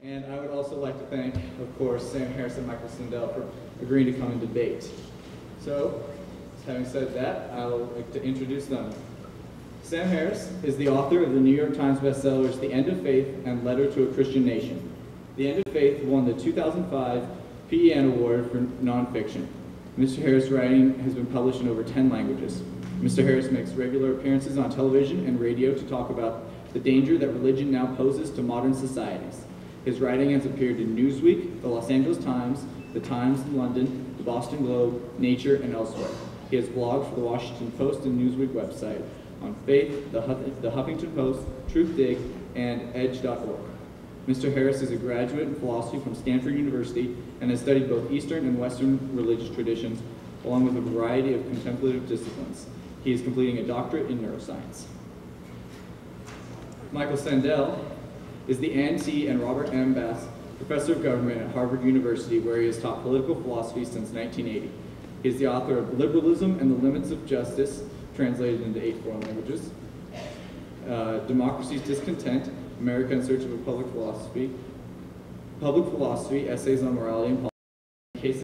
And I would also like to thank, of course, Sam Harris and Michael Sindel for agreeing to come and debate. So, having said that, I would like to introduce them. Sam Harris is the author of the New York Times bestsellers The End of Faith and Letter to a Christian Nation. The End of Faith won the 2005 PEN Award for Nonfiction. Mr. Harris' writing has been published in over 10 languages. Mr. Harris makes regular appearances on television and radio to talk about the danger that religion now poses to modern societies. His writing has appeared in Newsweek, the Los Angeles Times, the Times in London, the Boston Globe, Nature, and elsewhere. He has blogged for the Washington Post and Newsweek website on faith, the Huffington Post, Truthdig, and edge.org. Mr. Harris is a graduate in philosophy from Stanford University and has studied both Eastern and Western religious traditions, along with a variety of contemplative disciplines. He is completing a doctorate in neuroscience. Michael Sandel is the Ann T. and Robert M. Bass Professor of Government at Harvard University, where he has taught political philosophy since 1980. He is the author of Liberalism and the Limits of Justice, translated into 8 foreign languages, Democracy's Discontent, America in Search of a Public Philosophy, Essays on Morality and Politics,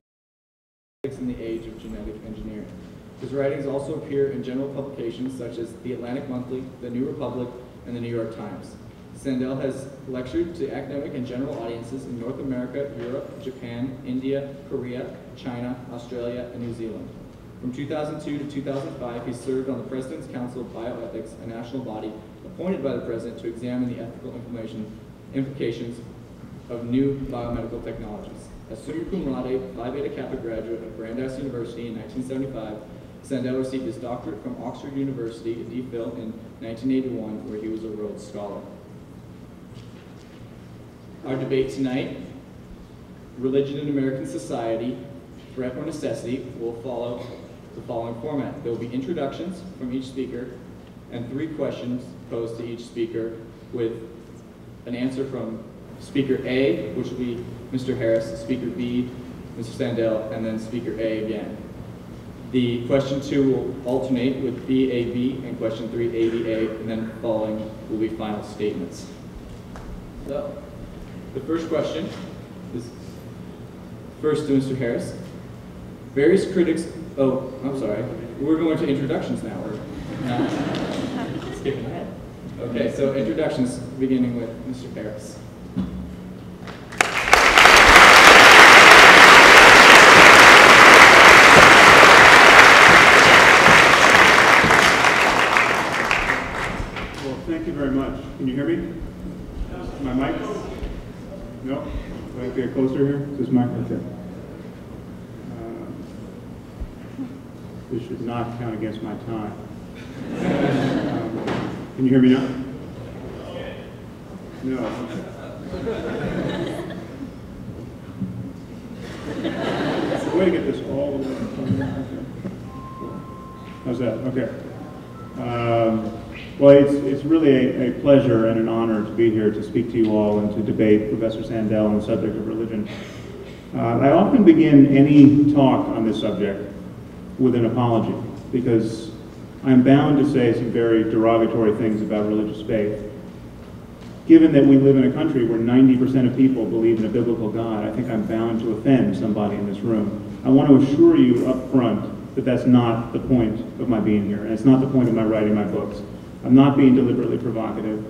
Cases in the Age of Genetic Engineering. His writings also appear in general publications such as The Atlantic Monthly, The New Republic, and The New York Times. Sandel has lectured to academic and general audiences in North America, Europe, Japan, India, Korea, China, Australia, and New Zealand. From 2002 to 2005, he served on the President's Council of Bioethics, a national body appointed by the President to examine the ethical implications of new biomedical technologies. A summa cum laude Phi Beta Kappa graduate of Brandeis University in 1975, Sandel received his doctorate from Oxford University at DPhil in 1981, where he was a Rhodes Scholar. Our debate tonight, Religion in American Society, Threat or Necessity, will follow the following format. There will be introductions from each speaker and 3 questions posed to each speaker with an answer from Speaker A, which will be Mr. Harris, Speaker B, Mr. Sandel, and then Speaker A again. The question 2 will alternate with BAB and question 3 ABA, and then following will be final statements. So, the first question is first to Mr. Harris. Various critics, oh, I'm sorry, we're going to introductions now. We're skipping ahead. Okay, so introductions beginning with Mr. Harris. Well, thank you very much. Can you hear me? My mic? No? Do I have to get closer here? This mic? Okay. This should not count against my time. Can you hear me now? No. Way to get this all the way. How's that? Okay. Well, it's really a pleasure and an honor to be here to speak to you all and to debate Professor Sandel on the subject of religion. I often begin any talk on this subject with an apology, because I'm bound to say some very derogatory things about religious faith. Given that we live in a country where 90% of people believe in a biblical God, I think I'm bound to offend somebody in this room. I want to assure you up front that that's not the point of my being here, and it's not the point of my writing my books. I'm not being deliberately provocative.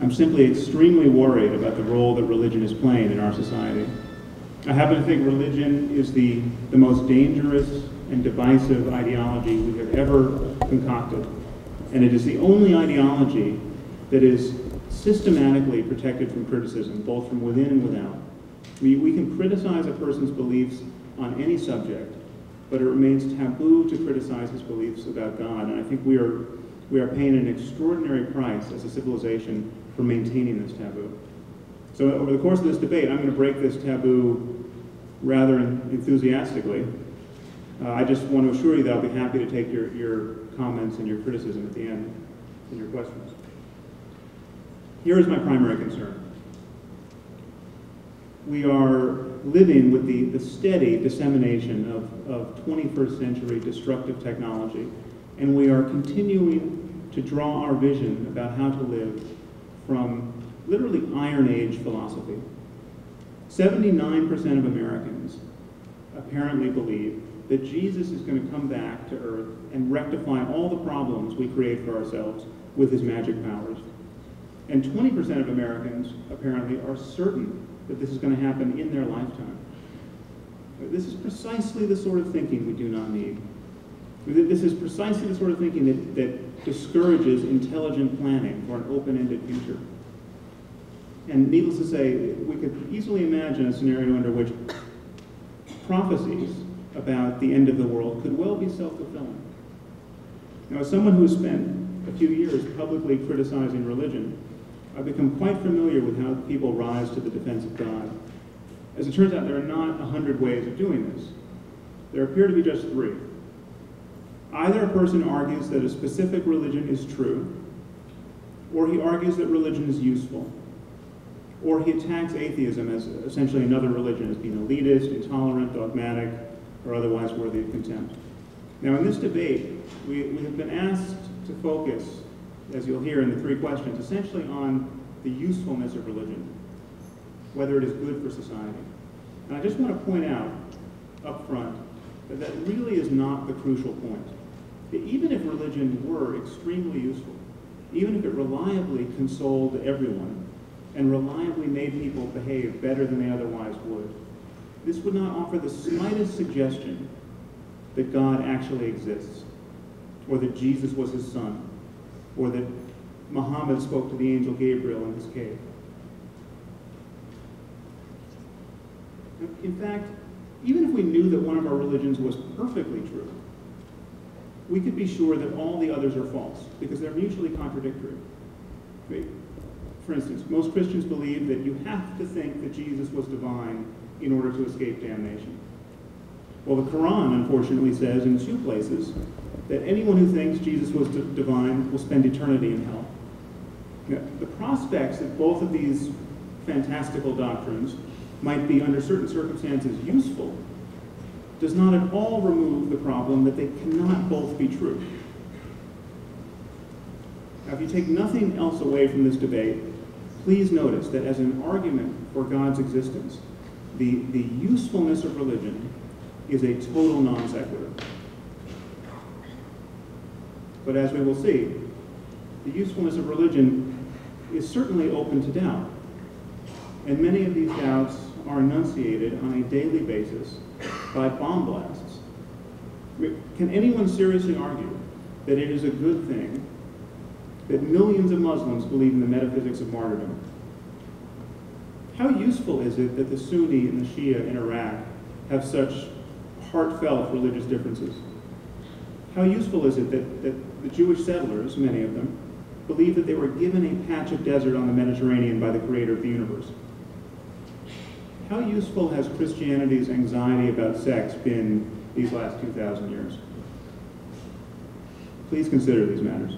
I'm simply extremely worried about the role that religion is playing in our society. I happen to think religion is the most dangerous and divisive ideology we have ever concocted. And it is the only ideology that is systematically protected from criticism, both from within and without. We can criticize a person's beliefs on any subject, but it remains taboo to criticize his beliefs about God. And I think we are paying an extraordinary price as a civilization for maintaining this taboo. So over the course of this debate, I'm going to break this taboo rather enthusiastically. I just want to assure you that I'll be happy to take your comments and your criticism at the end and your questions. Here is my primary concern. We are living with the steady dissemination of 21st century destructive technology, and we are continuing to draw our vision about how to live from literally Iron Age philosophy. 79% of Americans apparently believe that Jesus is going to come back to earth and rectify all the problems we create for ourselves with his magic powers. And 20% of Americans apparently are certain that this is going to happen in their lifetime. This is precisely the sort of thinking we do not need. This is precisely the sort of thinking that discourages intelligent planning for an open-ended future. And needless to say, we could easily imagine a scenario under which prophecies about the end of the world could well be self-fulfilling. Now, as someone who has spent a few years publicly criticizing religion, I've become quite familiar with how people rise to the defense of God. As it turns out, there are not 100 ways of doing this. There appear to be just 3. Either a person argues that a specific religion is true, or he argues that religion is useful, or he attacks atheism as essentially another religion as being elitist, intolerant, dogmatic, or otherwise worthy of contempt. Now, in this debate, we have been asked to focus, as you'll hear in the 3 questions, essentially on the usefulness of religion, whether it is good for society. And I just want to point out up front that that really is not the crucial point. Even if religion were extremely useful, even if it reliably consoled everyone and reliably made people behave better than they otherwise would, this would not offer the slightest suggestion that God actually exists, or that Jesus was his son, or that Muhammad spoke to the angel Gabriel in his cave. In fact, even if we knew that one of our religions was perfectly true, we could be sure that all the others are false, because they're mutually contradictory. For instance, most Christians believe that you have to think that Jesus was divine in order to escape damnation. Well, the Quran, unfortunately, says in 2 places that anyone who thinks Jesus was divine will spend eternity in hell. Now, the prospects that both of these fantastical doctrines might be, under certain circumstances, useful does not at all remove the problem that they cannot both be true. Now, if you take nothing else away from this debate, please notice that as an argument for God's existence, the usefulness of religion is a total non sequitur. But as we will see, the usefulness of religion is certainly open to doubt. And many of these doubts are enunciated on a daily basis by bomb blasts. Can anyone seriously argue that it is a good thing that millions of Muslims believe in the metaphysics of martyrdom? How useful is it that the Sunni and the Shia in Iraq have such heartfelt religious differences? How useful is it that the Jewish settlers, many of them, believe that they were given a patch of desert on the Mediterranean by the creator of the universe? How useful has Christianity's anxiety about sex been these last 2,000 years? Please consider these matters.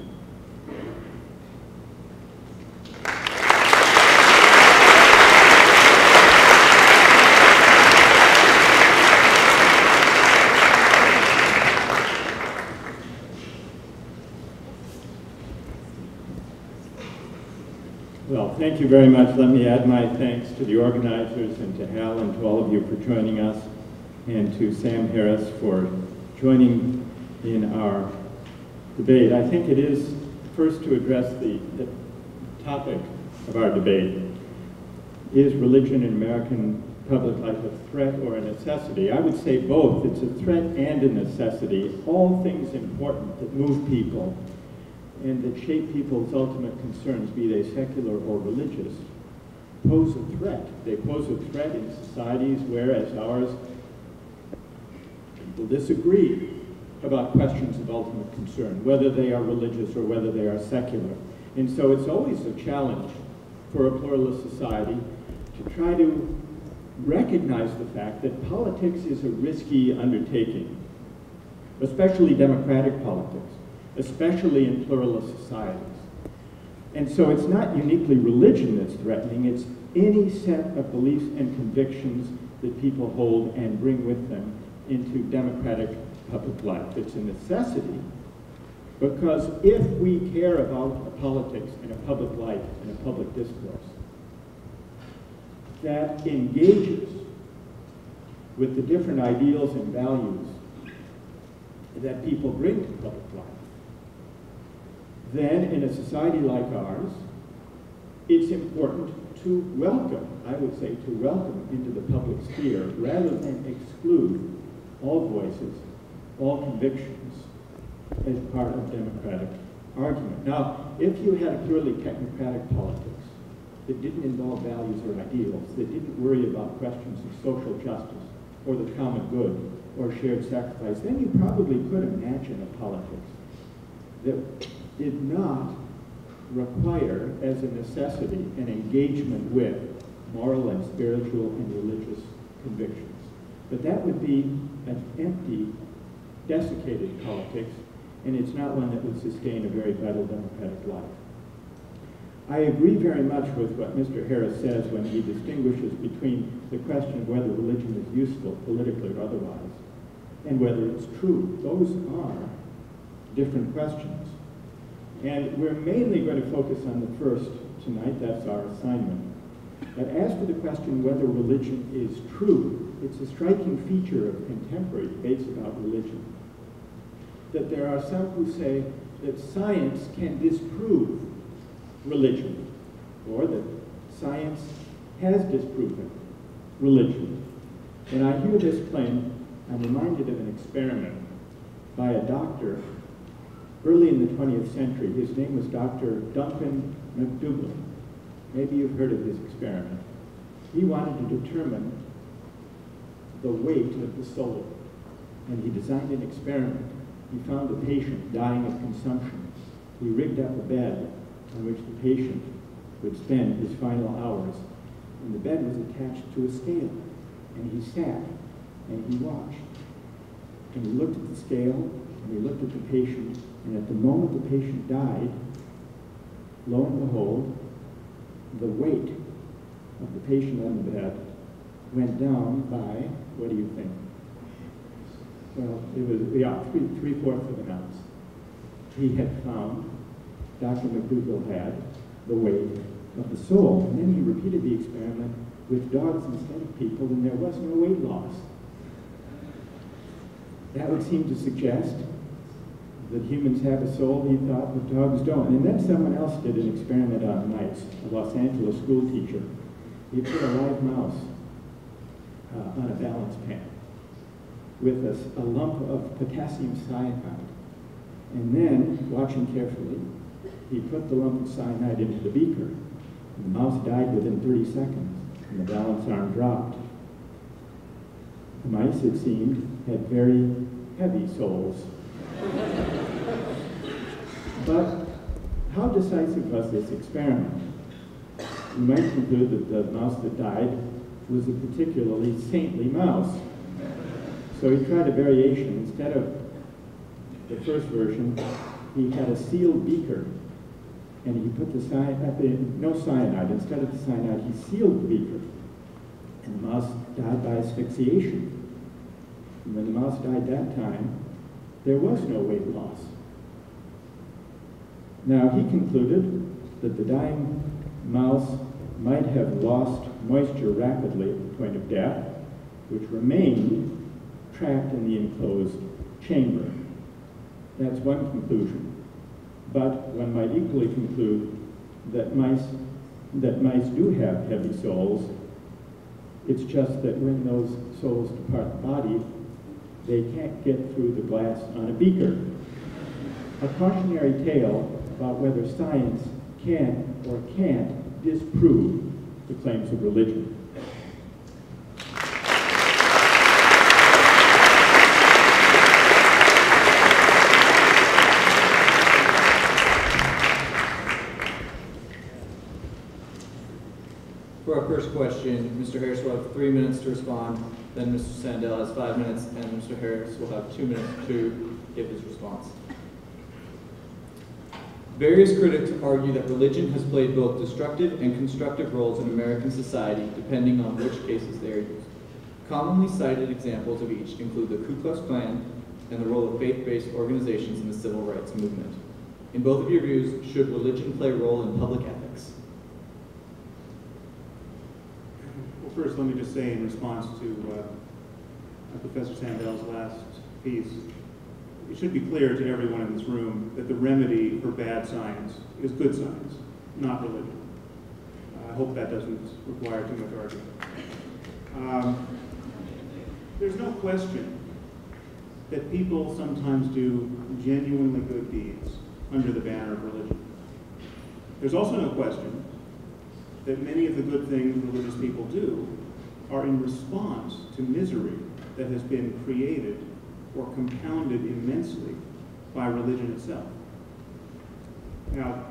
Well, thank you very much. Let me add my thanks to the organizers and to Hal and to all of you for joining us, and to Sam Harris for joining in our debate. I think it is first to address the topic of our debate. Is religion in American public life a threat or a necessity? I would say both. It's a threat and a necessity. All things important that move people and that shape people's ultimate concerns, be they secular or religious, pose a threat. They pose a threat in societies where, as ours, people disagree about questions of ultimate concern, whether they are religious or whether they are secular. And so it's always a challenge for a pluralist society to try to recognize the fact that politics is a risky undertaking, especially democratic politics, especially in pluralist societies. And so it's not uniquely religion that's threatening, it's any set of beliefs and convictions that people hold and bring with them into democratic public life. It's a necessity, because if we care about politics and a public life and a public discourse, that engages with the different ideals and values that people bring to public life, then in a society like ours, it's important to welcome, I would say, to welcome into the public sphere rather than exclude all voices, all convictions as part of democratic argument. Now, if you had a purely technocratic politics that didn't involve values or ideals, that didn't worry about questions of social justice or the common good or shared sacrifice, then you probably could imagine a politics that did not require as a necessity an engagement with moral and spiritual and religious convictions. But that would be an empty, desiccated politics, and it's not one that would sustain a very vital democratic life. I agree very much with what Mr. Harris says when he distinguishes between the question of whether religion is useful, politically or otherwise, and whether it's true. Those are different questions. And we're mainly going to focus on the first tonight. That's our assignment. But as for the question whether religion is true, it's a striking feature of contemporary debates about religion that there are some who say that science can disprove religion, or that science has disproven religion. When I hear this claim, I'm reminded of an experiment by a doctor early in the 20th century. His name was Dr. Duncan McDougall. Maybe you've heard of his experiment. He wanted to determine the weight of the soul, and he designed an experiment. He found a patient dying of consumption. He rigged up a bed on which the patient would spend his final hours, and the bed was attached to a scale, and he sat and he watched, and he looked at the scale, and he looked at the patient, and at the moment the patient died, lo and behold, the weight of the patient on the bed went down by, what do you think? Well, it was, yeah, three-fourths of an ounce. He had found, Dr. McDougall had, the weight of the soul. And then he repeated the experiment with dogs instead of people, and there was no weight loss. That would seem to suggest that humans have a soul, he thought, but dogs don't. And then someone else did an experiment on mice, a Los Angeles school teacher. He put a live mouse on a balance pan with a lump of potassium cyanide. And then, watching carefully, he put the lump of cyanide into the beaker. And the mouse died within 30 seconds, and the balance arm dropped. The mice, it seemed, had very heavy souls. But how decisive was this experiment? You might conclude that the mouse that died was a particularly saintly mouse. So he tried a variation. Instead of the first version, he had a sealed beaker, and he put the cyanide, no cyanide. Instead of the cyanide, he sealed the beaker, and the mouse died by asphyxiation. And when the mouse died that time, there was no weight loss. Now, he concluded that the dying mouse might have lost moisture rapidly at the point of death, which remained trapped in the enclosed chamber. That's one conclusion. But one might equally conclude that mice do have heavy souls. It's just that when those souls depart the body, they can't get through the glass on a beaker. A cautionary tale about whether science can or can't disprove the claims of religion. For our first question, Mr. Harris will have 3 minutes to respond, then Mr. Sandell has 5 minutes, and Mr. Harris will have 2 minutes to give his response. Various critics argue that religion has played both destructive and constructive roles in American society, depending on which cases they are used. Commonly cited examples of each include the Ku Klux Klan and the role of faith-based organizations in the civil rights movement. In both of your views, should religion play a role in public ethics? First, let me just say in response to Professor Sandel's last piece, it should be clear to everyone in this room that the remedy for bad science is good science, not religion. I hope that doesn't require too much argument. There's no question that people sometimes do genuinely good deeds under the banner of religion. There's also no question that many of the good things religious people do are in response to misery that has been created or compounded immensely by religion itself. Now,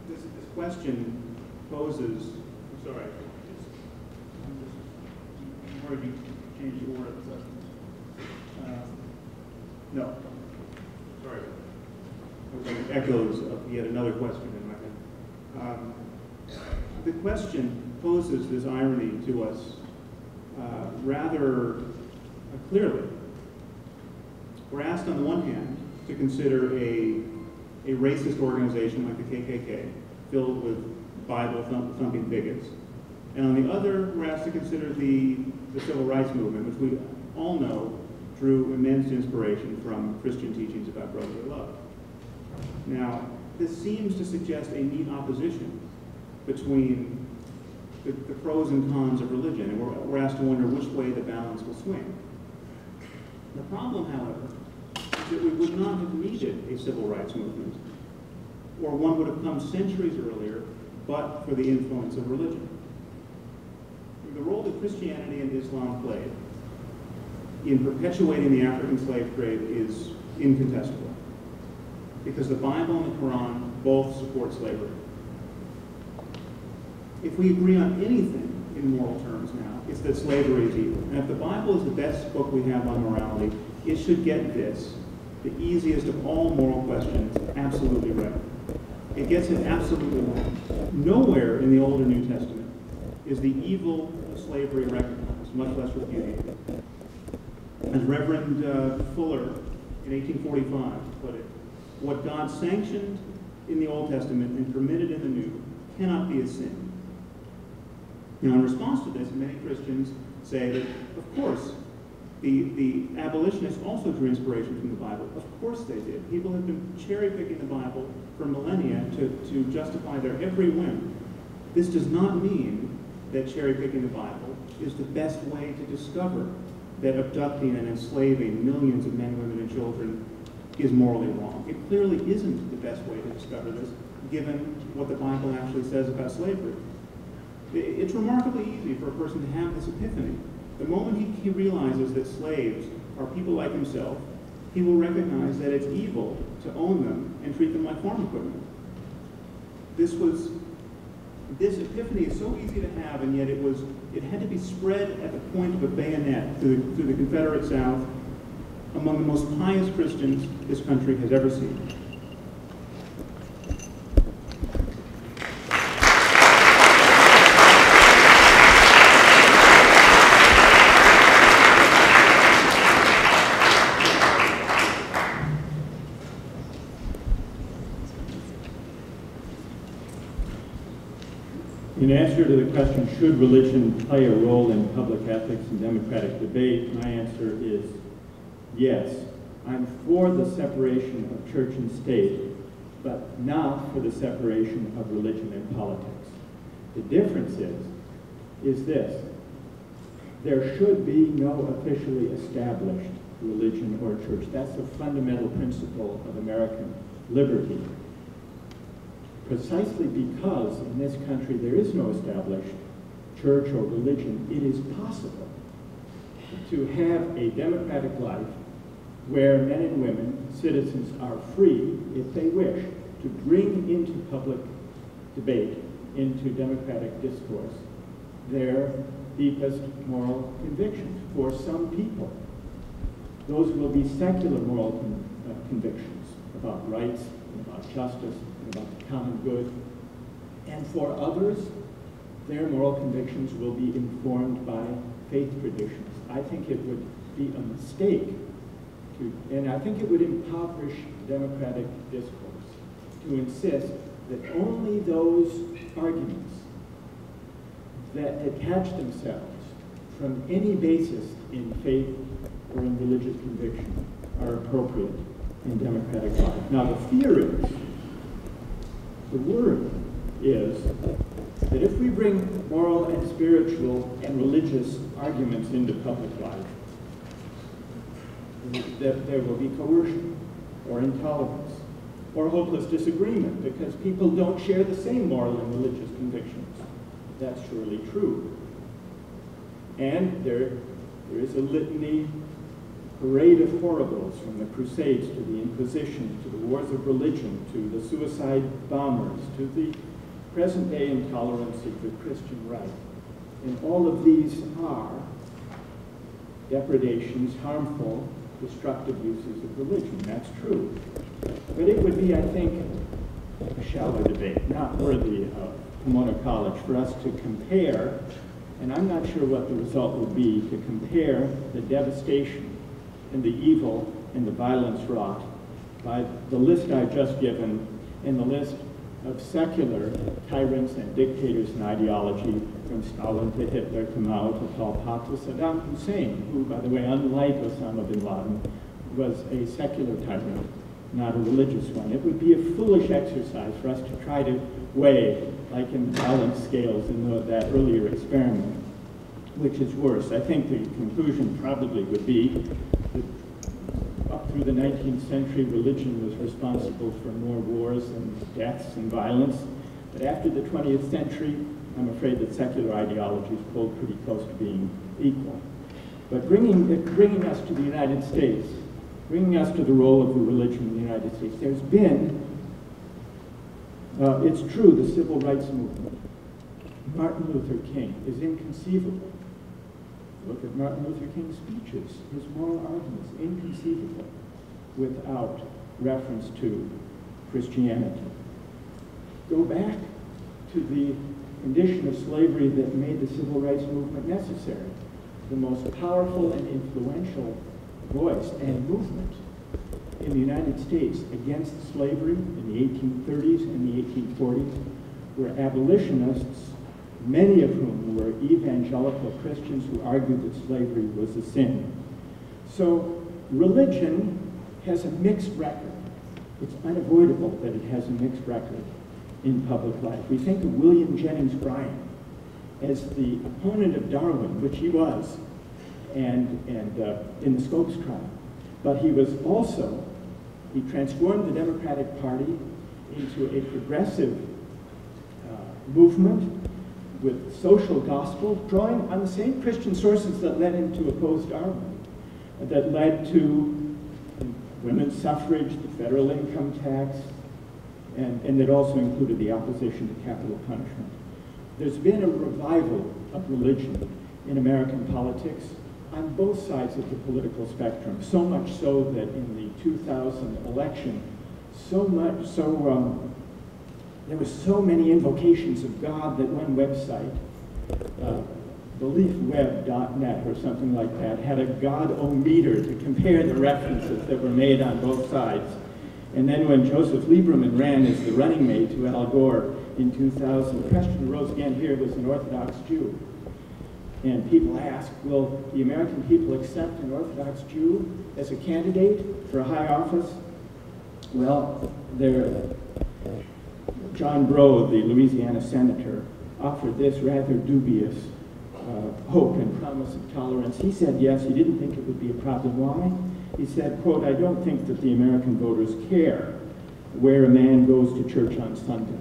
this question poses, I'm sorry, I'm worried you changed the order of the question. No, sorry. Okay, echoes of yet another question in my head. The question poses this irony to us rather clearly. We're asked on the one hand to consider a racist organization like the KKK, filled with Bible-thumping bigots. And on the other, we're asked to consider the civil rights movement, which we all know drew immense inspiration from Christian teachings about brotherly love. Now, this seems to suggest a neat opposition between the pros and cons of religion, and we're asked to wonder which way the balance will swing. The problem, however, is that we would not have needed a civil rights movement, or one would have come centuries earlier, but for the influence of religion. The role that Christianity and Islam played in perpetuating the African slave trade is incontestable, because the Bible and the Quran both support slavery. If we agree on anything in moral terms now, it's that slavery is evil. And if the Bible is the best book we have on morality, it should get this, the easiest of all moral questions, absolutely right. It gets it absolutely wrong. Nowhere in the Old or New Testament is the evil of slavery recognized, much less repudiated. As Reverend Fuller in 1845 put it, what God sanctioned in the Old Testament and permitted in the New cannot be a sin. Now, in response to this, many Christians say that, of course, the abolitionists also drew inspiration from the Bible. Of course they did. People have been cherry-picking the Bible for millennia to justify their every whim. This does not mean that cherry-picking the Bible is the best way to discover that abducting and enslaving millions of men, women, and children is morally wrong. It clearly isn't the best way to discover this, given what the Bible actually says about slavery. It's remarkably easy for a person to have this epiphany. The moment he realizes that slaves are people like himself, he will recognize that it's evil to own them and treat them like farm equipment. This epiphany is so easy to have, and yet it had to be spread at the point of a bayonet through the Confederate South among the most pious Christians this country has ever seen. In answer to the question, should religion play a role in public ethics and democratic debate, my answer is yes. I'm for the separation of church and state, but not for the separation of religion and politics. The difference is this: there should be no officially established religion or church. That's a fundamental principle of American liberty. Precisely because in this country there is no established church or religion, it is possible to have a democratic life where men and women, citizens, are free, if they wish, to bring into public debate, into democratic discourse, their deepest moral convictions. For some people, those will be secular moral convictions about rights, about justice, about the common good. And for others, their moral convictions will be informed by faith traditions. I think it would be a mistake and I think it would impoverish democratic discourse to insist that only those arguments that detach themselves from any basis in faith or in religious conviction are appropriate in democratic life. Now, the fear is, the word is, that if we bring moral and spiritual and religious arguments into public life, that there will be coercion or intolerance or hopeless disagreement because people don't share the same moral and religious convictions. That's surely true. And there is a litany, parade of horribles, from the Crusades to the Inquisition, to the wars of religion, to the suicide bombers, to the present-day intolerance of the Christian right. And all of these are depredations, harmful, destructive uses of religion. That's true. But it would be, I think, a shallow debate, not worthy of Pomona College, for us to compare, and I'm not sure what the result would be, to compare the devastation and the evil and the violence wrought by the list I've just given and the list of secular tyrants and dictators and ideology, from Stalin to Hitler to Mao to Pol Pot to Saddam Hussein, who, by the way, unlike Osama bin Laden, was a secular tyrant, not a religious one. It would be a foolish exercise for us to try to weigh, like in balance scales in that earlier experiment, which is worse. I think the conclusion probably would be that up through the 19th century, religion was responsible for more wars and deaths and violence. But after the 20th century, I'm afraid that secular ideologies pulled pretty close to being equal. But bringing us to the United States, bringing us to the role of the religion in the United States, there's been, it's true, the civil rights movement. Martin Luther King is inconceivable. Look at Martin Luther King's speeches, his moral arguments, inconceivable without reference to Christianity. Go back to the condition of slavery that made the civil rights movement necessary. The most powerful and influential voice and movement in the United States against slavery in the 1830s and the 1840s were abolitionists, many of whom were evangelical Christians who argued that slavery was a sin. So religion has a mixed record. It's unavoidable that it has a mixed record in public life. We think of William Jennings Bryan as the opponent of Darwin, which he was, and in the Scopes trial. But he was also, he transformed the Democratic Party into a progressive movement with social gospel, drawing on the same Christian sources that led him to oppose Darwin, that led to women's suffrage, the federal income tax, and that also included the opposition to capital punishment. There's been a revival of religion in American politics on both sides of the political spectrum, so much so that in the 2000 election, there were so many invocations of God that one website, beliefweb.net or something like that, had a God-o-meter to compare the references that were made on both sides. And then when Joseph Lieberman ran as the running mate to Al Gore in 2000, the question arose again here, was an Orthodox Jew. And people asked, will the American people accept an Orthodox Jew as a candidate for a high office? Well, John Breaux, the Louisiana senator, offered this rather dubious hope and promise of tolerance. He said yes, he didn't think it would be a problem. Why? He said, quote, I don't think that the American voters care where a man goes to church on Sunday.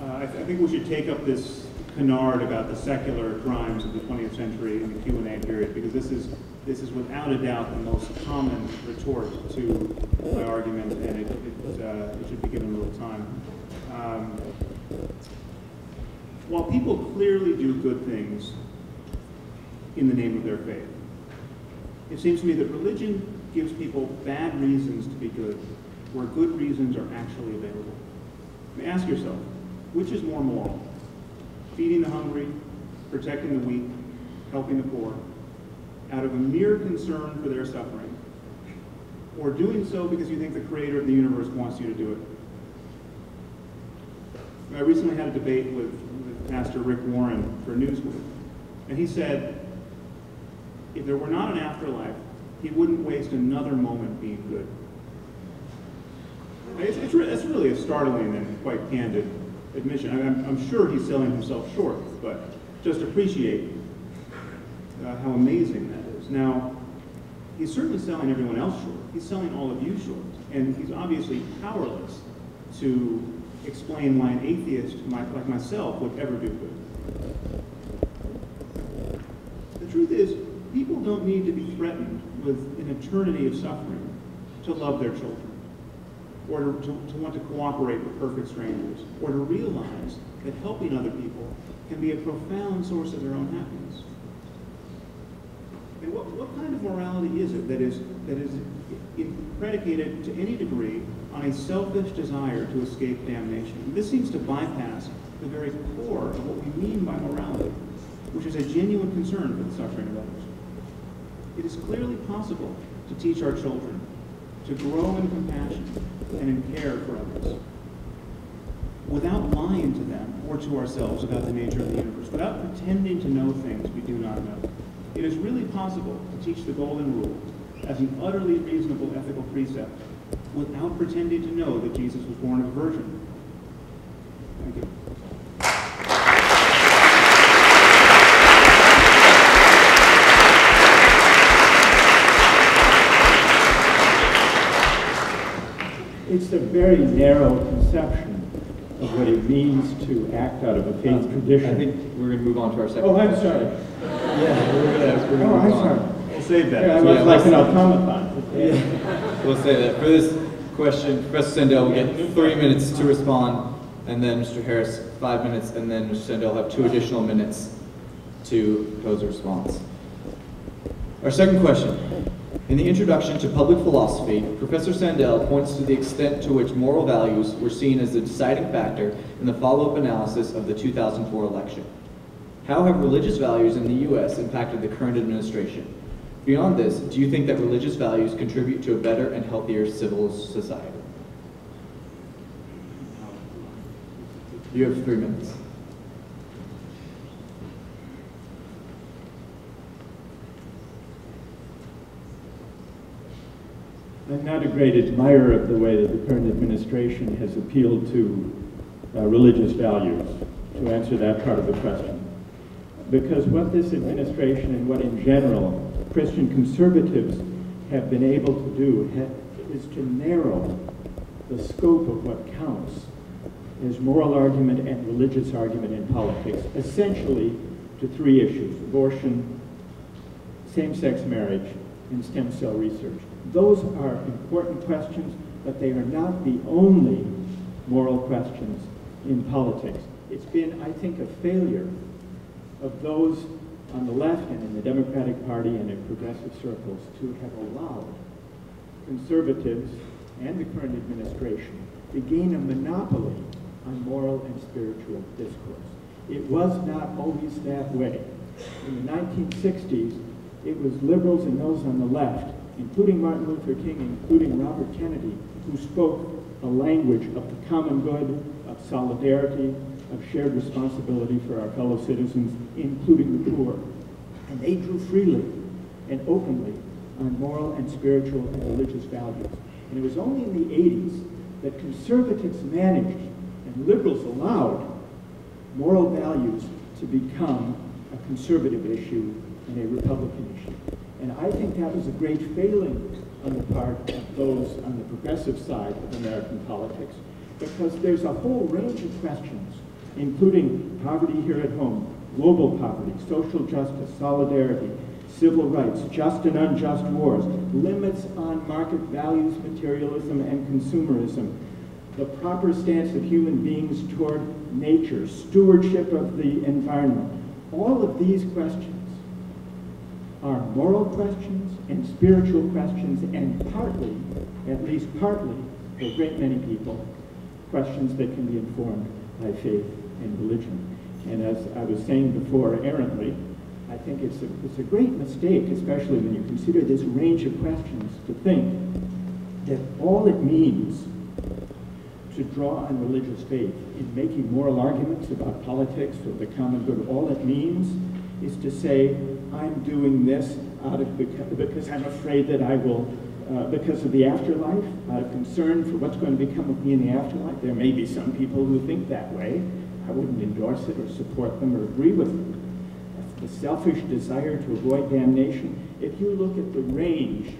I think we should take up this canard about the secular crimes of the 20th century in the Q&A period, because this is without a doubt the most common retort to my argument, and it should be given a little time. While people clearly do good things in the name of their faith, it seems to me that religion gives people bad reasons to be good, where good reasons are actually available. I mean, ask yourself, which is more moral? Feeding the hungry, protecting the weak, helping the poor, out of a mere concern for their suffering, or doing so because you think the creator of the universe wants you to do it. I recently had a debate with Pastor Rick Warren for Newsweek, and he said, if there were not an afterlife, he wouldn't waste another moment being good. It's really a startling and quite candid admission. I'm sure he's selling himself short, but just appreciate how amazing that is. Now, he's certainly selling everyone else short. He's selling all of you short. And he's obviously powerless to explain why an atheist like myself would ever do good. The truth is, people don't need to be threatened with an eternity of suffering to love their children, or to want to cooperate with perfect strangers, or to realize that helping other people can be a profound source of their own happiness. And what kind of morality is it that is predicated to any degree on a selfish desire to escape damnation? This seems to bypass the very core of what we mean by morality, which is a genuine concern for the suffering of others. It is clearly possible to teach our children to grow in compassion and in care for others, without lying to them or to ourselves about the nature of the universe, without pretending to know things we do not know. It is really possible to teach the golden rule as an utterly reasonable ethical precept without pretending to know that Jesus was born of a virgin. Thank you. It's a very narrow conception of what it means to act out of a faith tradition. I think we're going to move on to our second Oh, I'm question. sorry. Yeah, we're going to move I'm on. sorry. We'll save that. I was like an automaton. Yeah. We'll say that. For this question, Professor Sandel will get 3 minutes to respond, and then Mr. Harris 5 minutes, and then Mr. Sandel will have 2 additional minutes to pose a response. Our second question. In the introduction to public philosophy, Professor Sandel points to the extent to which moral values were seen as the deciding factor in the follow-up analysis of the 2004 election. How have religious values in the U.S. impacted the current administration? Beyond this, do you think that religious values contribute to a better and healthier civil society? You have 3 minutes. I'm not a great admirer of the way that the current administration has appealed to religious values, to answer that part of the question. Because what this administration and what in general Christian conservatives have been able to do is to narrow the scope of what counts as moral argument and religious argument in politics, essentially to 3 issues: abortion, same-sex marriage, and stem cell research. Those are important questions, but they are not the only moral questions in politics. It's been, I think, a failure of those on the left and in the Democratic Party and in progressive circles to have allowed conservatives and the current administration to gain a monopoly on moral and spiritual discourse. It was not always that way. In the 1960s, it was liberals and those on the left, including Martin Luther King, including Robert Kennedy, who spoke a language of the common good, of solidarity, of shared responsibility for our fellow citizens, including the poor. And they drew freely and openly on moral and spiritual and religious values. And it was only in the 80s that conservatives managed and liberals allowed moral values to become a conservative issue and a Republican issue. And I think that was a great failing on the part of those on the progressive side of American politics, because there's a whole range of questions, including poverty here at home, global poverty, social justice, solidarity, civil rights, just and unjust wars, limits on market values, materialism, and consumerism, the proper stance of human beings toward nature, stewardship of the environment. All of these questions are moral questions and spiritual questions, and partly, at least partly, for a great many people, questions that can be informed by faith and religion. And as I was saying before errantly, I think it's a great mistake, especially when you consider this range of questions, to think that all it means to draw on religious faith in making moral arguments about politics or the common good, all it means is to say, I'm doing this because I'm afraid that I will, because of the afterlife, out of concern for what's going to become of me in the afterlife. There may be some people who think that way. I wouldn't endorse it or support them or agree with them. That's the selfish desire to avoid damnation. If you look at the range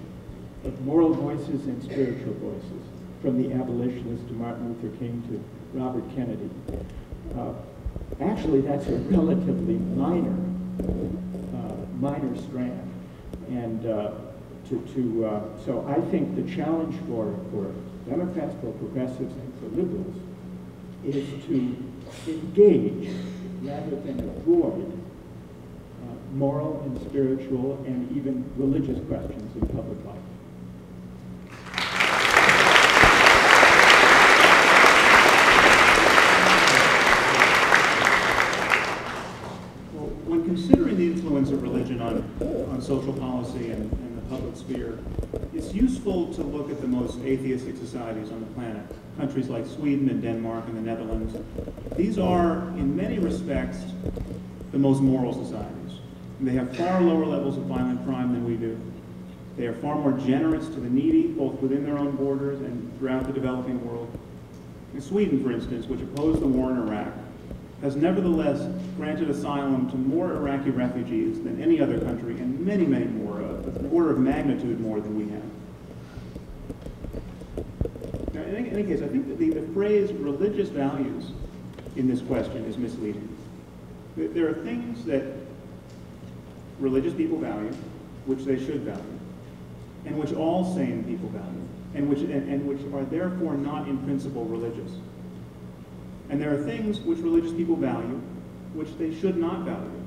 of moral voices and spiritual voices, from the abolitionists to Martin Luther King to Robert Kennedy, actually that's a relatively minor strand. And so I think the challenge for Democrats, for progressives, and for liberals is to engage rather than avoid moral and spiritual and even religious questions in public life. Well, when considering the influence of religion on social policy and the public sphere, it's useful to look at the most atheistic societies on the planet, countries like Sweden and Denmark and the Netherlands. These are, in many respects, the most moral societies. They have far lower levels of violent crime than we do. They are far more generous to the needy, both within their own borders and throughout the developing world. In Sweden, for instance, which opposed the war in Iraq, has nevertheless granted asylum to more Iraqi refugees than any other country, and many, many more, an order of magnitude more than we have. Now, in any case, I think that the phrase religious values in this question is misleading. There are things that religious people value, which they should value, and which all sane people value, and which are therefore not in principle religious. And there are things which religious people value, which they should not value,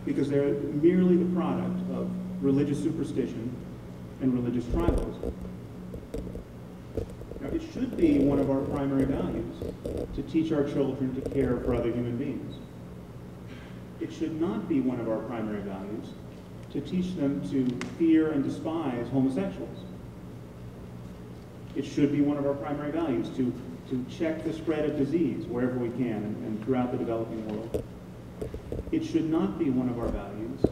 because they're merely the product of religious superstition and religious tribalism. Now, it should be one of our primary values to teach our children to care for other human beings. It should not be one of our primary values to teach them to fear and despise homosexuals. It should be one of our primary values to check the spread of disease wherever we can and throughout the developing world. It should not be one of our values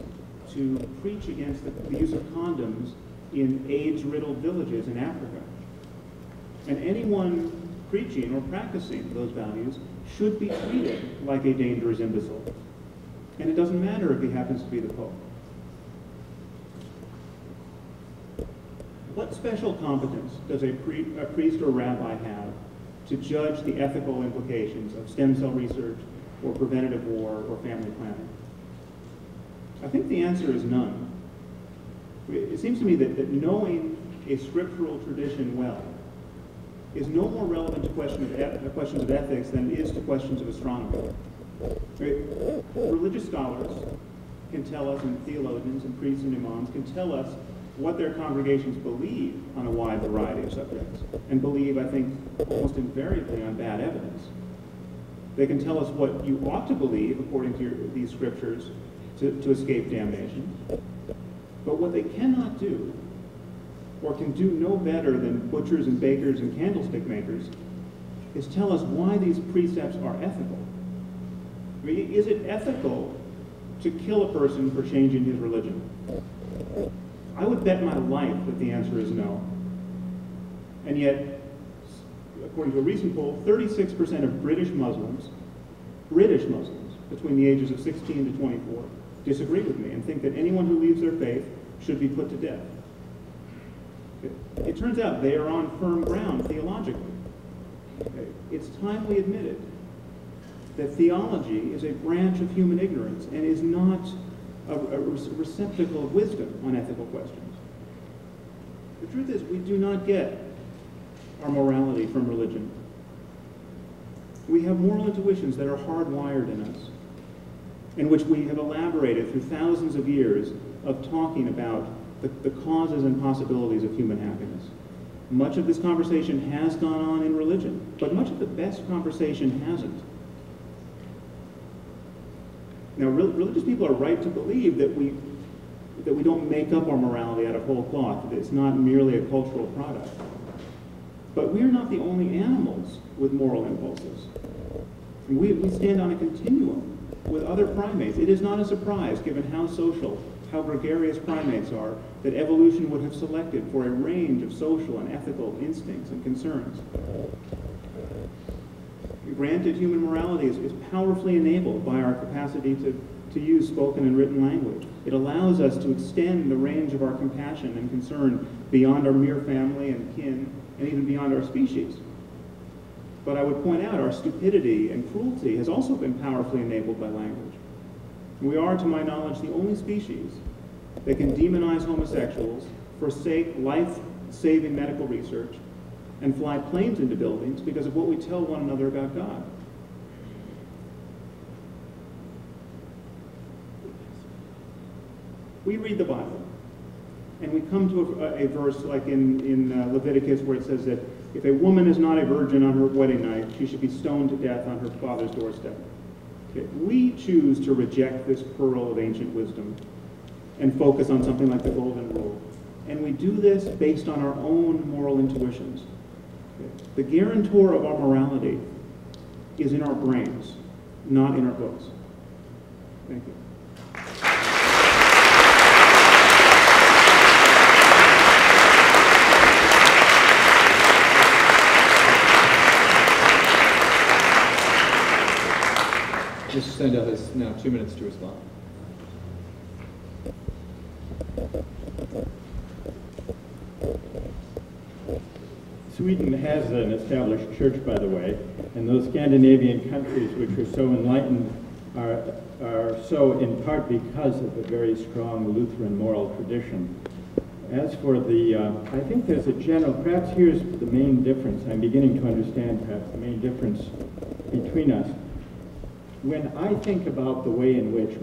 to preach against the use of condoms in AIDS-riddled villages in Africa. And anyone preaching or practicing those values should be treated like a dangerous imbecile. And it doesn't matter if he happens to be the Pope. What special competence does a priest or rabbi have to judge the ethical implications of stem cell research or preventative war or family planning? I think the answer is none. It seems to me that knowing a scriptural tradition well is no more relevant to questions of ethics than it is to questions of astronomy. Religious scholars can tell us, and theologians and priests and imams can tell us what their congregations believe on a wide variety of subjects, and believe, I think, almost invariably on bad evidence. They can tell us what you ought to believe according to these scriptures to escape damnation. But what they cannot do, or can do no better than butchers and bakers and candlestick makers, is tell us why these precepts are ethical. I mean, is it ethical to kill a person for changing his religion? I would bet my life that the answer is no. And yet, according to a recent poll, 36% of British Muslims between the ages of 16 to 24, disagree with me and think that anyone who leaves their faith should be put to death. It turns out they are on firm ground theologically. It's time we admitted that theology is a branch of human ignorance and is not a receptacle of wisdom on ethical questions. The truth is, we do not get our morality from religion. We have moral intuitions that are hardwired in us, in which we have elaborated through thousands of years of talking about the causes and possibilities of human happiness. Much of this conversation has gone on in religion, but much of the best conversation hasn't. Now, religious people are right to believe that we don't make up our morality out of whole cloth, that it's not merely a cultural product. But we're not the only animals with moral impulses. We stand on a continuum with other primates. It is not a surprise, given how social, how gregarious primates are, that evolution would have selected for a range of social and ethical instincts and concerns. Granted, human morality is powerfully enabled by our capacity to use spoken and written language. It allows us to extend the range of our compassion and concern beyond our mere family and kin, and even beyond our species. But I would point out our stupidity and cruelty has also been powerfully enabled by language. We are, to my knowledge, the only species that can demonize homosexuals, forsake life-saving medical research, and fly planes into buildings because of what we tell one another about God. We read the Bible, and we come to a verse like in Leviticus where it says that if a woman is not a virgin on her wedding night, she should be stoned to death on her father's doorstep. Okay. We choose to reject this pearl of ancient wisdom and focus on something like the golden rule. And we do this based on our own moral intuitions. Okay. The guarantor of our morality is in our brains, not in our books. Thank you. Mr. Sandel has now 2 minutes to respond. Sweden has an established church, by the way, and those Scandinavian countries which are so enlightened are so in part because of a very strong Lutheran moral tradition. As for the, I think there's a general, perhaps here's the main difference. I'm beginning to understand perhaps the main difference between us. When I think about the way in which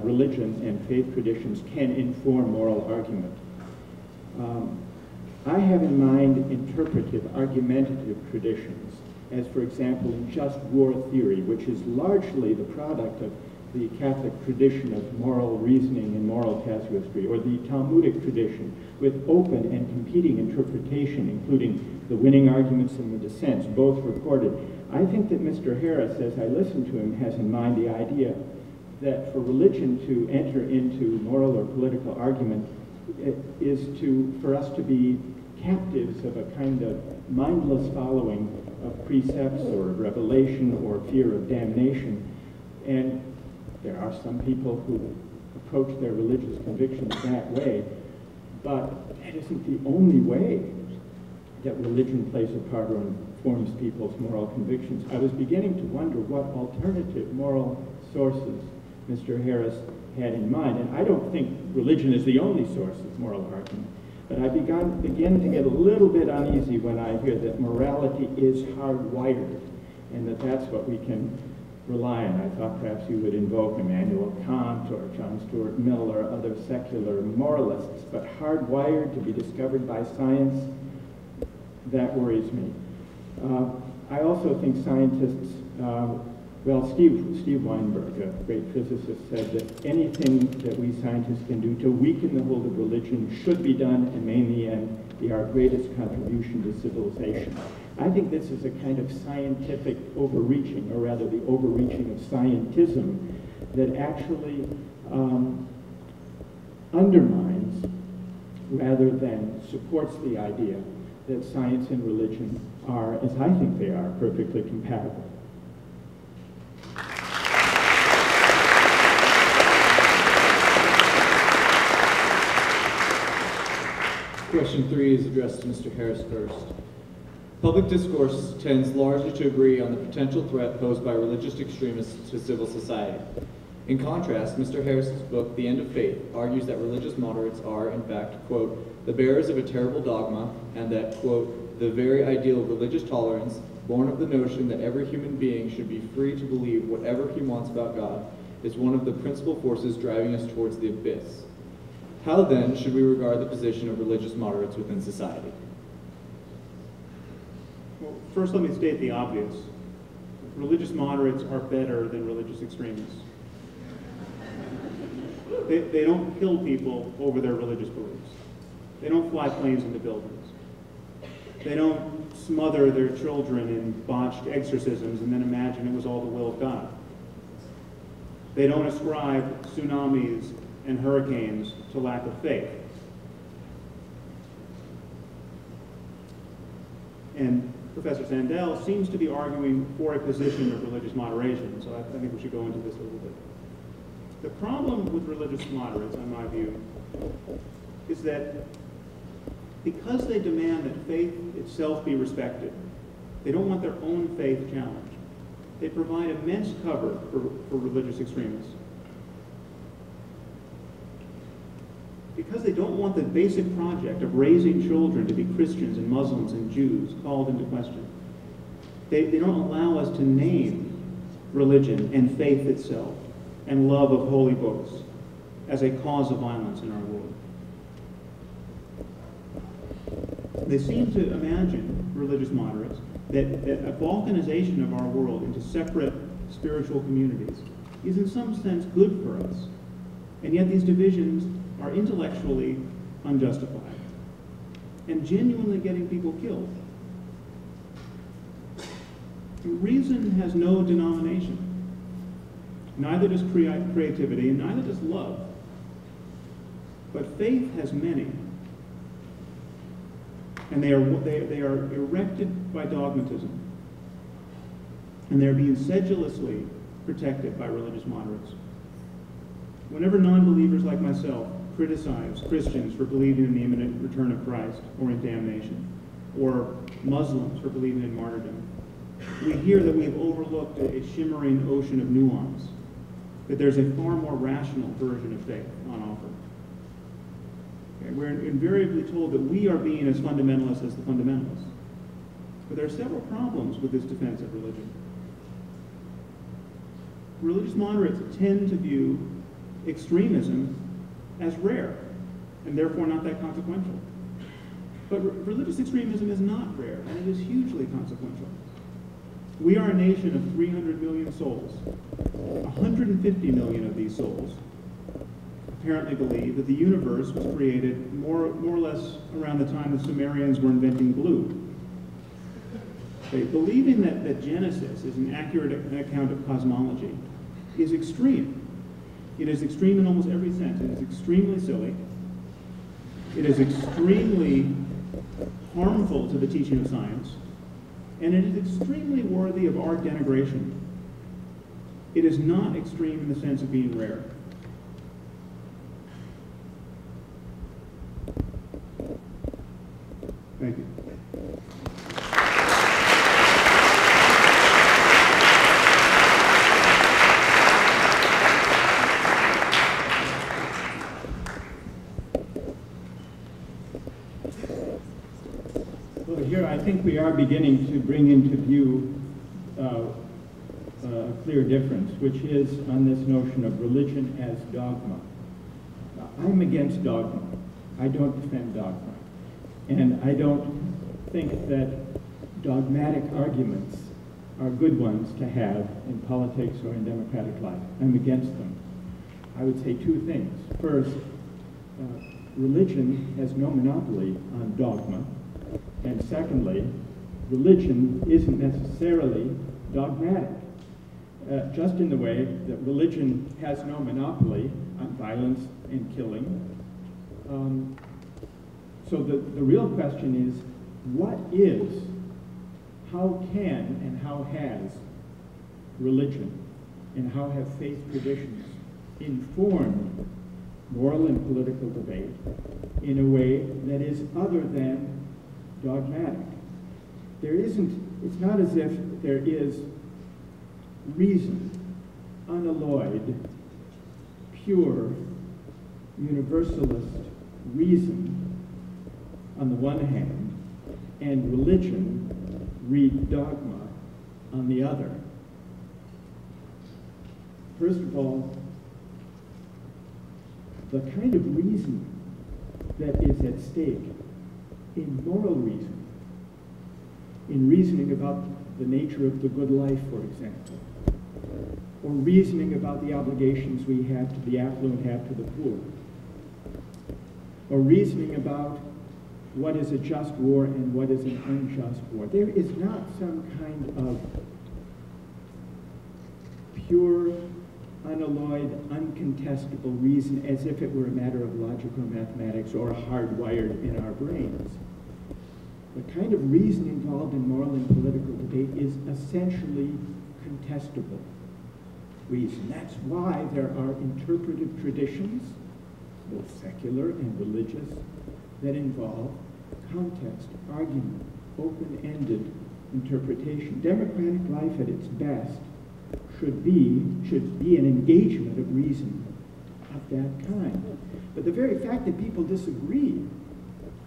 religion and faith traditions can inform moral argument, I have in mind interpretive, argumentative traditions, as for example in just war theory, which is largely the product of the Catholic tradition of moral reasoning and moral casuistry, or the Talmudic tradition with open and competing interpretation, including the winning arguments and the dissents, both recorded. I think that Mr. Harris, as I listen to him, has in mind the idea that for religion to enter into moral or political argument is for us to be captives of a kind of mindless following of precepts or revelation or fear of damnation. And there are some people who approach their religious convictions that way, but that isn't the only way that religion plays a part or informs people's moral convictions. I was beginning to wonder what alternative moral sources Mr. Harris had in mind, and I don't think religion is the only source of moral argument, but I begin to get a little bit uneasy when I hear that morality is hardwired, and that that's what we can rely on. I thought perhaps you would invoke Immanuel Kant or John Stuart Mill or other secular moralists, but hardwired to be discovered by science, that worries me. I also think scientists, Steve Weinberg, a great physicist, said that anything that we scientists can do to weaken the hold of religion should be done and may in the end be our greatest contribution to civilization. I think this is a kind of scientific overreaching, or rather the overreaching of scientism, that actually undermines rather than supports the idea that science and religion are, as I think they are, perfectly compatible. Question 3 is addressed to Mr. Harris first. Public discourse tends largely to agree on the potential threat posed by religious extremists to civil society. In contrast, Mr. Harris's book, The End of Faith, argues that religious moderates are, in fact, quote, the bearers of a terrible dogma, and that, quote, the very ideal of religious tolerance, born of the notion that every human being should be free to believe whatever he wants about God, is one of the principal forces driving us towards the abyss. How then should we regard the position of religious moderates within society? Well, first let me state the obvious. Religious moderates are better than religious extremists. They don't kill people over their religious beliefs. They don't fly planes into buildings. They don't smother their children in botched exorcisms and then imagine it was all the will of God. They don't ascribe tsunamis and hurricanes to lack of faith. And Professor Sandel seems to be arguing for a position of religious moderation, so I think we should go into this a little bit. The problem with religious moderates, in my view, is that because they demand that faith itself be respected, they don't want their own faith challenged. They provide immense cover for religious extremists. Because they don't want the basic project of raising children to be Christians and Muslims and Jews called into question, they don't allow us to name religion and faith itself and love of holy books as a cause of violence in our world. They seem to imagine, religious moderates, that a balkanization of our world into separate spiritual communities is in some sense good for us. And yet these divisions are intellectually unjustified and genuinely getting people killed. Reason has no denomination. Neither does creativity and neither does love. But faith has many. And they are erected by dogmatism. And they're being sedulously protected by religious moderates. Whenever non-believers like myself criticize Christians for believing in the imminent return of Christ or in damnation, or Muslims for believing in martyrdom, we hear that we have overlooked a shimmering ocean of nuance, that there's a far more rational version of faith on offer. Okay, we're invariably told that we are being as fundamentalists as the fundamentalists. But there are several problems with this defense of religion. Religious moderates tend to view extremism as rare, and therefore not that consequential. But religious extremism is not rare, and it is hugely consequential. We are a nation of 300 million souls. 150 million of these souls apparently believe that the universe was created more or less around the time the Sumerians were inventing glue. Believing that Genesis is an accurate account of cosmology is extreme. It is extreme in almost every sense. It is extremely silly. It is extremely harmful to the teaching of science. And it is extremely worthy of our denigration. It is not extreme in the sense of being rare. Thank you. Well, here I think we are beginning to bring into view a clear difference, which is on this notion of religion as dogma. I'm against dogma. I don't defend dogma. And I don't think that dogmatic arguments are good ones to have in politics or in democratic life. I'm against them. I would say two things. First, religion has no monopoly on dogma. And secondly, religion isn't necessarily dogmatic. Just in the way that religion has no monopoly on violence and killing. So the real question is, what is, how can and how has religion and how have faith traditions informed moral and political debate in a way that is other than dogmatic? It's not as if there is reason, unalloyed, pure, universalist reason on the one hand, and religion, read dogma, on the other. First of all, the kind of reason that is at stake in moral reason, in reasoning about the nature of the good life, for example, or reasoning about the obligations we have to the affluent have to the poor, or reasoning about what is a just war and what is an unjust war. There is not some kind of pure, unalloyed, uncontestable reason as if it were a matter of logic or mathematics or hardwired in our brains. The kind of reason involved in moral and political debate is essentially contestable reason. That's why there are interpretive traditions, both secular and religious, that involve context, argument, open-ended interpretation. Democratic life at its best should be an engagement of reason of that kind. But the very fact that people disagree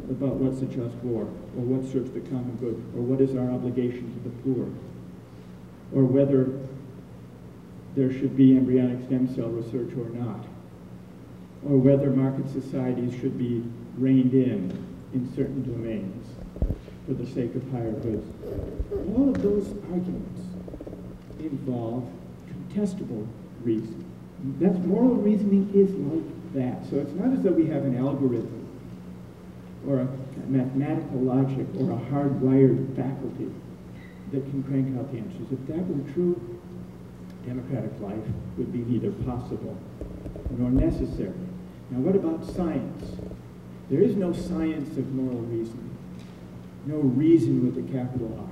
about what's a just war, or what serves the common good, or what is our obligation to the poor, or whether there should be embryonic stem cell research or not, or whether market societies should be reined in certain domains for the sake of higher goods. All of those arguments involve contestable reason. That's moral reasoning is like that. So it's not as though we have an algorithm or a mathematical logic or a hardwired faculty that can crank out the answers. If that were true, democratic life would be neither possible nor necessary. Now, what about science? There is no science of moral reasoning, no reason with a capital R.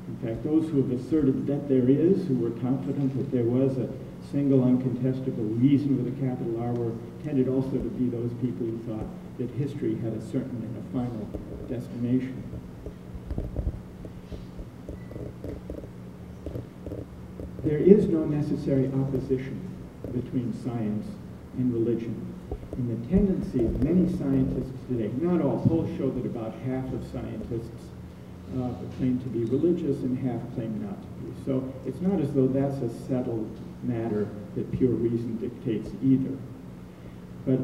In fact, those who have asserted that there is, who were confident that there was a single uncontestable reason with a capital R, were tended also to be those people who thought that history had a certain and a final destination. There is no necessary opposition between science and religion. And the tendency of many scientists today, not all, polls show that about half of scientists claim to be religious and half claim not to be. So it's not as though that's a settled matter that pure reason dictates either. But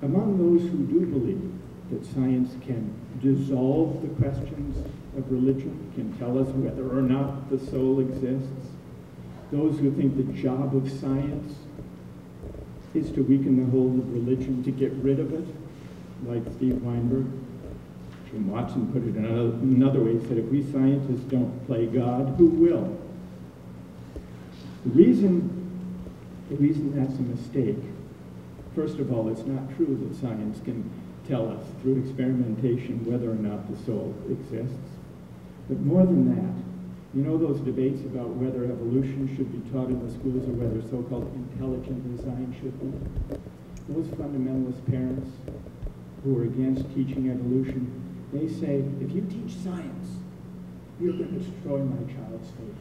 among those who do believe that science can dissolve the questions of religion, can tell us whether or not the soul exists, those who think the job of science is to weaken the hold of religion, to get rid of it, like Steve Weinberg. Jim Watson put it another way. He said, if we scientists don't play God, who will? The reason that's a mistake, first of all, it's not true that science can tell us through experimentation whether or not the soul exists. But more than that, you know those debates about whether evolution should be taught in the schools or whether so-called intelligent design should be? Those fundamentalist parents who are against teaching evolution, they say, if you teach science, you're going to destroy my child's faith.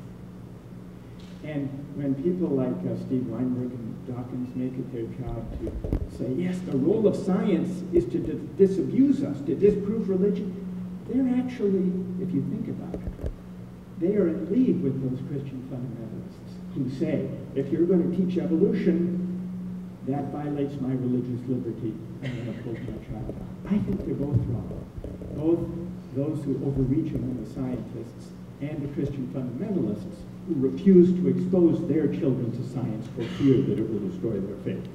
And when people like Steve Weinberg and Dawkins make it their job to say, yes, the role of science is to disabuse us, to disprove religion, they're actually, if you think about it, they are in league with those Christian fundamentalists who say, if you're going to teach evolution, that violates my religious liberty. I'm going to pull my child out. I think they're both wrong. Both those who overreach among the scientists and the Christian fundamentalists who refuse to expose their children to science for fear that it will destroy their faith.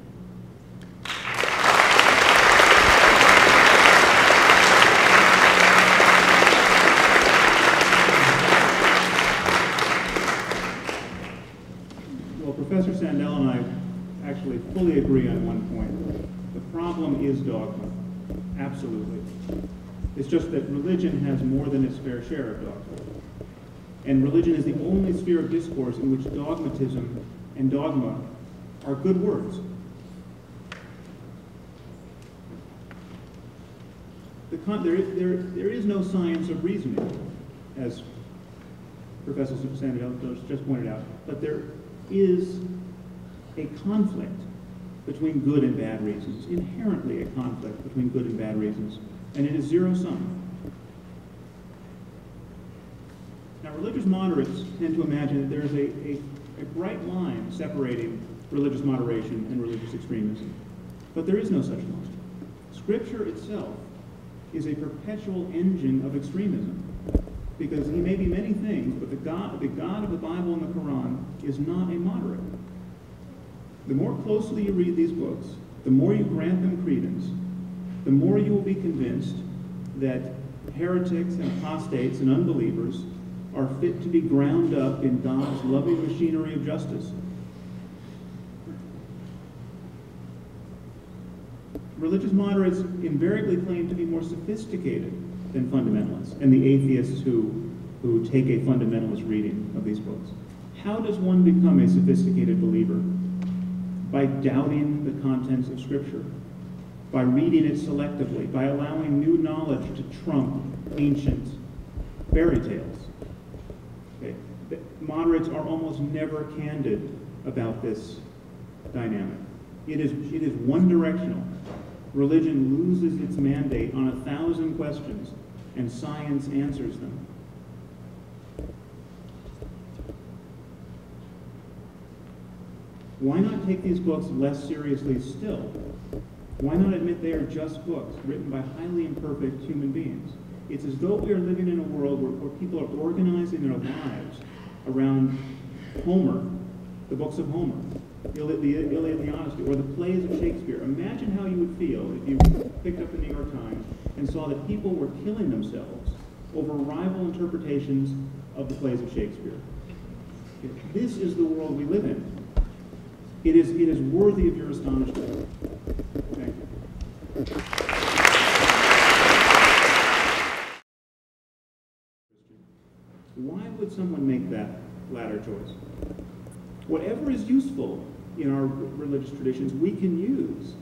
Professor Sandel and I actually fully agree on one point. The problem is dogma. Absolutely. It's just that religion has more than its fair share of dogma. And religion is the only sphere of discourse in which dogmatism and dogma are good words. There is no science of reasoning, as Professor Sandel just pointed out, but there is a conflict between good and bad reasons, inherently a conflict between good and bad reasons, and it is zero-sum. Now, religious moderates tend to imagine that there is a bright line separating religious moderation and religious extremism, but there is no such line. Scripture itself is a perpetual engine of extremism. because he may be many things, but the God of the Bible and the Quran is not a moderate. The more closely you read these books, the more you grant them credence, the more you will be convinced that heretics and apostates and unbelievers are fit to be ground up in God's loving machinery of justice. Religious moderates invariably claim to be more sophisticated than fundamentalists and the atheists who take a fundamentalist reading of these books. How does one become a sophisticated believer? By doubting the contents of Scripture, by reading it selectively, by allowing new knowledge to trump ancient fairy tales. Okay. Moderates are almost never candid about this dynamic. It is one directional. Religion loses its mandate on 1,000 questions, and science answers them. Why not take these books less seriously still? Why not admit they are just books written by highly imperfect human beings? It's as though we are living in a world where people are organizing their lives around Homer, the books of Homer, the Iliad and the Odyssey, or the plays of Shakespeare. Imagine how you would feel if you picked up the New York Times and saw that people were killing themselves over rival interpretations of the plays of Shakespeare. This is the world we live in. It is worthy of your astonishment. Thank you. Why would someone make that latter choice? Whatever is useful in our religious traditions, we can use.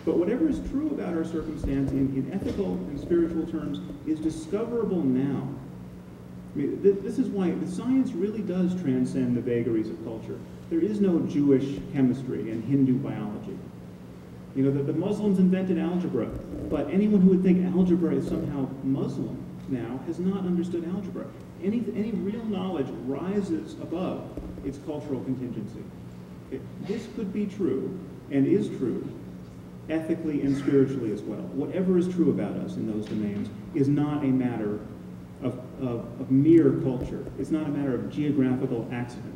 But whatever is true about our circumstance in ethical and spiritual terms is discoverable now. I mean, this is why the science really does transcend the vagaries of culture. There is no Jewish chemistry and Hindu biology. You know, the Muslims invented algebra, but anyone who would think algebra is somehow Muslim now has not understood algebra. Any real knowledge rises above its cultural contingency. This could be true, and is true, ethically and spiritually as well. Whatever is true about us in those domains is not a matter of mere culture. It's not a matter of geographical accident.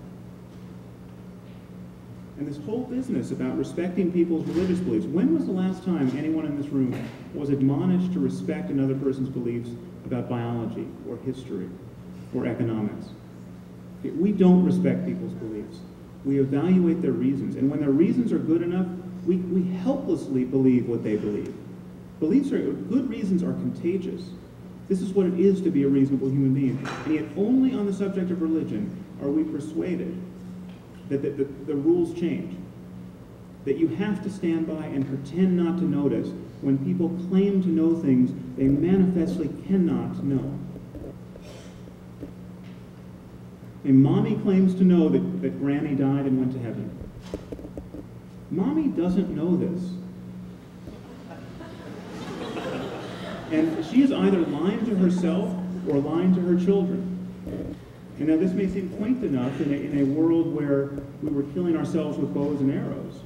And this whole business about respecting people's religious beliefs, when was the last time anyone in this room was admonished to respect another person's beliefs about biology or history or economics? We don't respect people's beliefs. We evaluate their reasons, and when their reasons are good enough, we helplessly believe what they believe. Good reasons are contagious. This is what it is to be a reasonable human being. And yet only on the subject of religion are we persuaded that the rules change, that you have to stand by and pretend not to notice when people claim to know things they manifestly cannot know. And Mommy claims to know that Granny died and went to heaven. Mommy doesn't know this. And she is either lying to herself or lying to her children. And now this may seem quaint enough in a world where we were killing ourselves with bows and arrows.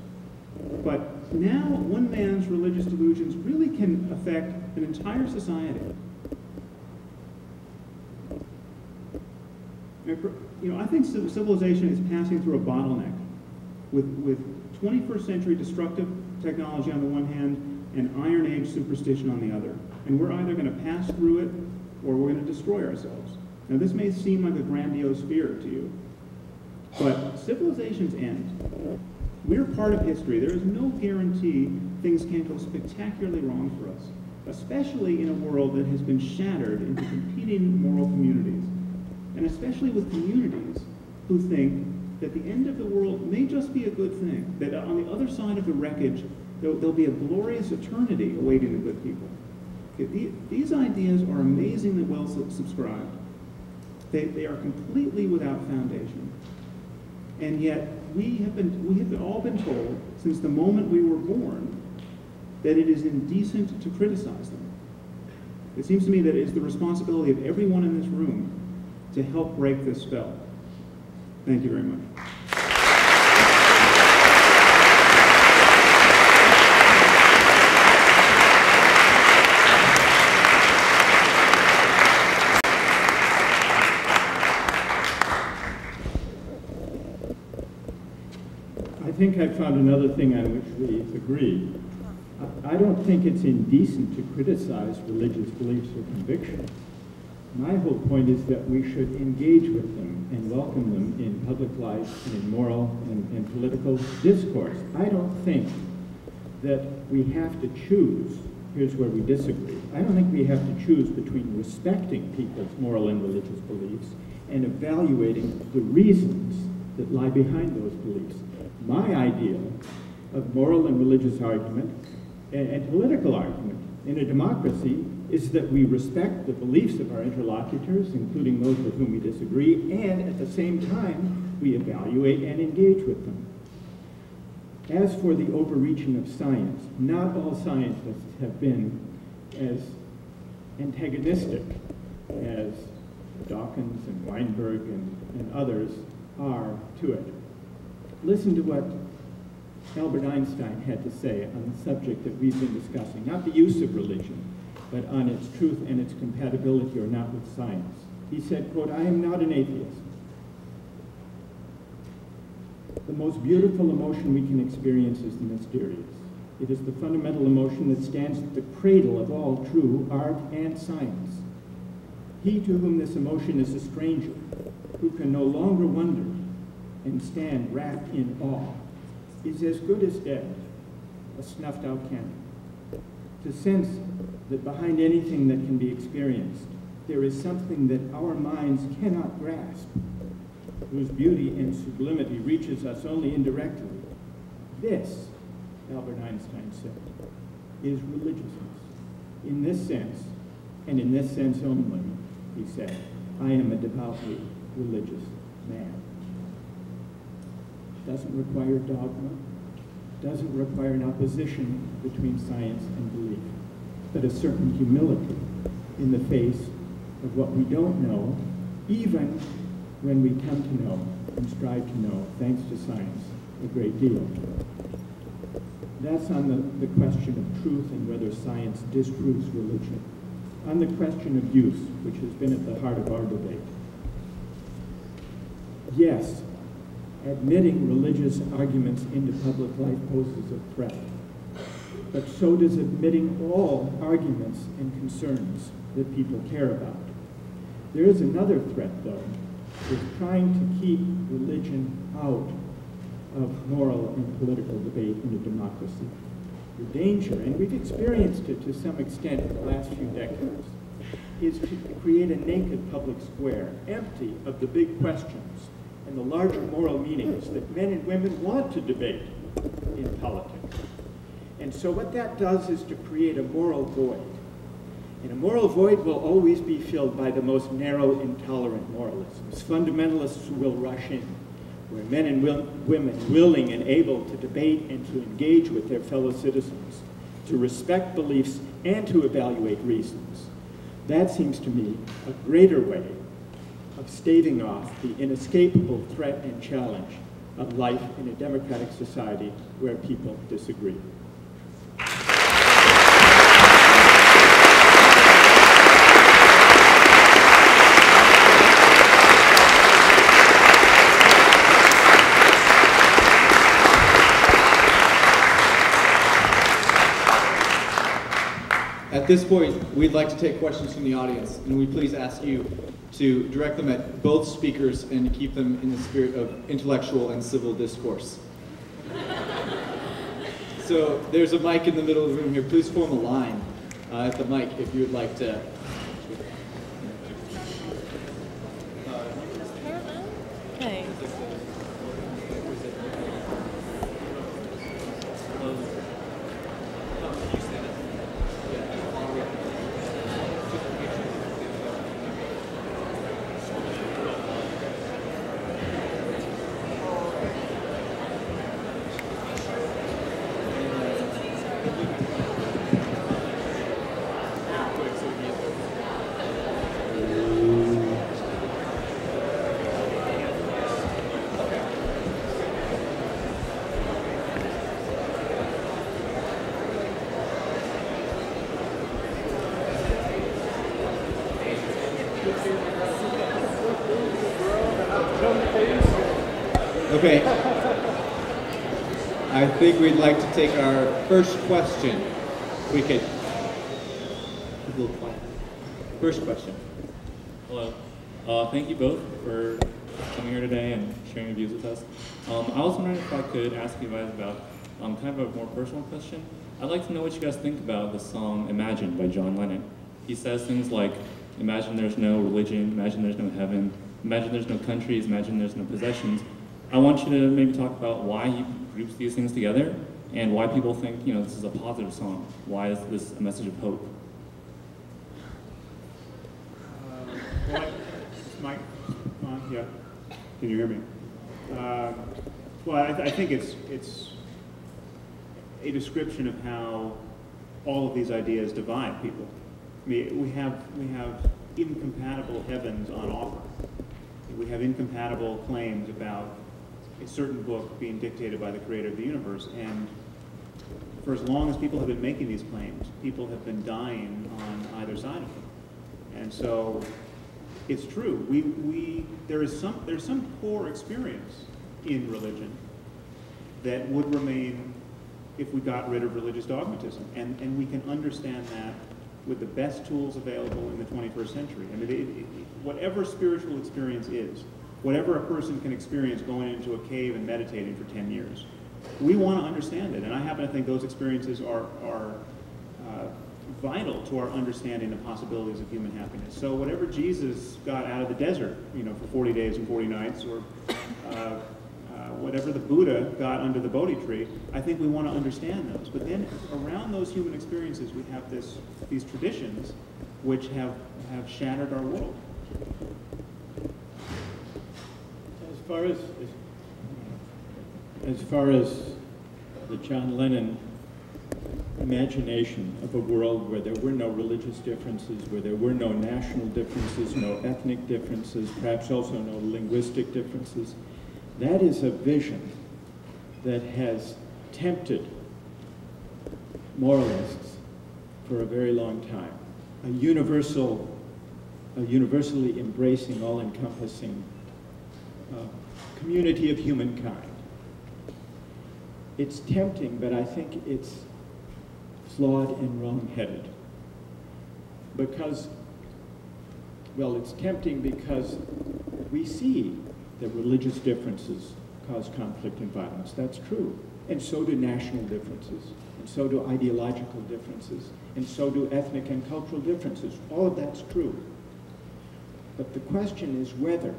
But now one man's religious delusions really can affect an entire society. You know, I think civilization is passing through a bottleneck with 21st century destructive technology on the one hand and Iron Age superstition on the other. And we're either going to pass through it or we're going to destroy ourselves. Now this may seem like a grandiose fear to you, but civilizations end. We're part of history. There is no guarantee things can't go spectacularly wrong for us, especially in a world that has been shattered into competing moral communities. And especially with communities who think that the end of the world may just be a good thing, that on the other side of the wreckage, there'll be a glorious eternity awaiting the good people. Okay, these ideas are amazingly well subscribed. They are completely without foundation. And yet, we have all been told, since the moment we were born, that it is indecent to criticize them. It seems to me that it is the responsibility of everyone in this room to help break this spell. Thank you very much. think I found another thing on which we agree. I don't think it's indecent to criticize religious beliefs or convictions. My whole point is that we should engage with them and welcome them in public life and in moral and political discourse. I don't think that we have to choose. Here's where we disagree. I don't think we have to choose between respecting people's moral and religious beliefs and evaluating the reasons that lie behind those beliefs. My idea of moral and religious argument and political argument in a democracy is that we respect the beliefs of our interlocutors, including those with whom we disagree, and at the same time, we evaluate and engage with them. As for the overreaching of science, not all scientists have been as antagonistic as Dawkins and Weinberg and others are to it. Listen to what Albert Einstein had to say on the subject that we've been discussing, not the use of religion, but on its truth and its compatibility or not with science. He said, quote, "I am not an atheist. The most beautiful emotion we can experience is the mysterious. It is the fundamental emotion that stands at the cradle of all true art and science. He to whom this emotion is a stranger, who can no longer wonder and stand wrapped in awe, is as good as dead, a snuffed out candle. To sense that behind anything that can be experienced, there is something that our minds cannot grasp, whose beauty and sublimity reaches us only indirectly. This, Albert Einstein said, is religiousness. In this sense, and in this sense only, he said, I am a devoutly religious man. Doesn't require dogma, doesn't require an opposition between science and belief, but a certain humility in the face of what we don't know, even when we come to know and strive to know, thanks to science, a great deal. That's on the question of truth and whether science disproves religion. On the question of use, which has been at the heart of our debate. Yes, admitting religious arguments into public life poses a threat, but so does admitting all arguments and concerns that people care about. There is another threat, though, is trying to keep religion out of moral and political debate in a democracy. The danger, and we've experienced it to some extent in the last few decades, is to create a naked public square, empty of the big questions and the larger moral meanings that men and women want to debate in politics. And so what that does is to create a moral void. And a moral void will always be filled by the most narrow, intolerant moralisms. Fundamentalists will rush in, where men and women willing and able to debate and to engage with their fellow citizens, to respect beliefs and to evaluate reasons. That seems to me a greater way of staving off the inescapable threat and challenge of life in a democratic society where people disagree. At this point, we'd like to take questions from the audience, and we please ask you to direct them at both speakers and to keep them in the spirit of intellectual and civil discourse. So there's a mic in the middle of the room here. Please form a line at the mic if you would like to. Hey. Okay. I think we'd like to take our first question. We could. A little quiet. First question. Hello. Thank you both for coming here today and sharing your views with us. I was wondering if I could ask you guys about kind of a more personal question. I'd like to know what you guys think about the song Imagine by John Lennon. He says things like, imagine there's no religion, imagine there's no heaven, imagine there's no countries, imagine there's no possessions. I want you to maybe talk about why he groups these things together and why people think, this is a positive song. Why is this a message of hope? Is Mike on? Yeah. Can you hear me? Well, I think it's a description of how all of these ideas divide people. I mean, we have incompatible heavens on offer. We have incompatible claims about a certain book being dictated by the creator of the universe, and for as long as people have been making these claims, people have been dying on either side of them. And so it's true. There's some core experience in religion that would remain if we got rid of religious dogmatism, and we can understand that with the best tools available in the 21st century. I mean, whatever spiritual experience is, whatever a person can experience going into a cave and meditating for 10 years, we want to understand it, and I happen to think those experiences are vital to our understanding the possibilities of human happiness. So whatever Jesus got out of the desert, for 40 days and 40 nights, or whatever the Buddha got under the Bodhi tree, I think we want to understand those. But then around those human experiences, we have these traditions which have shattered our world. As far as the John Lennon imagination of a world where there were no religious differences, where there were no national differences, no ethnic differences, perhaps also no linguistic differences, that is a vision that has tempted moralists for a very long time. A universally embracing, all-encompassing community of humankind. It's tempting, but I think it's flawed and wrong-headed. Because, well, it's tempting because we see that religious differences cause conflict and violence. That's true. And so do national differences, and so do ideological differences, and so do ethnic and cultural differences. All of that's true. But the question is whether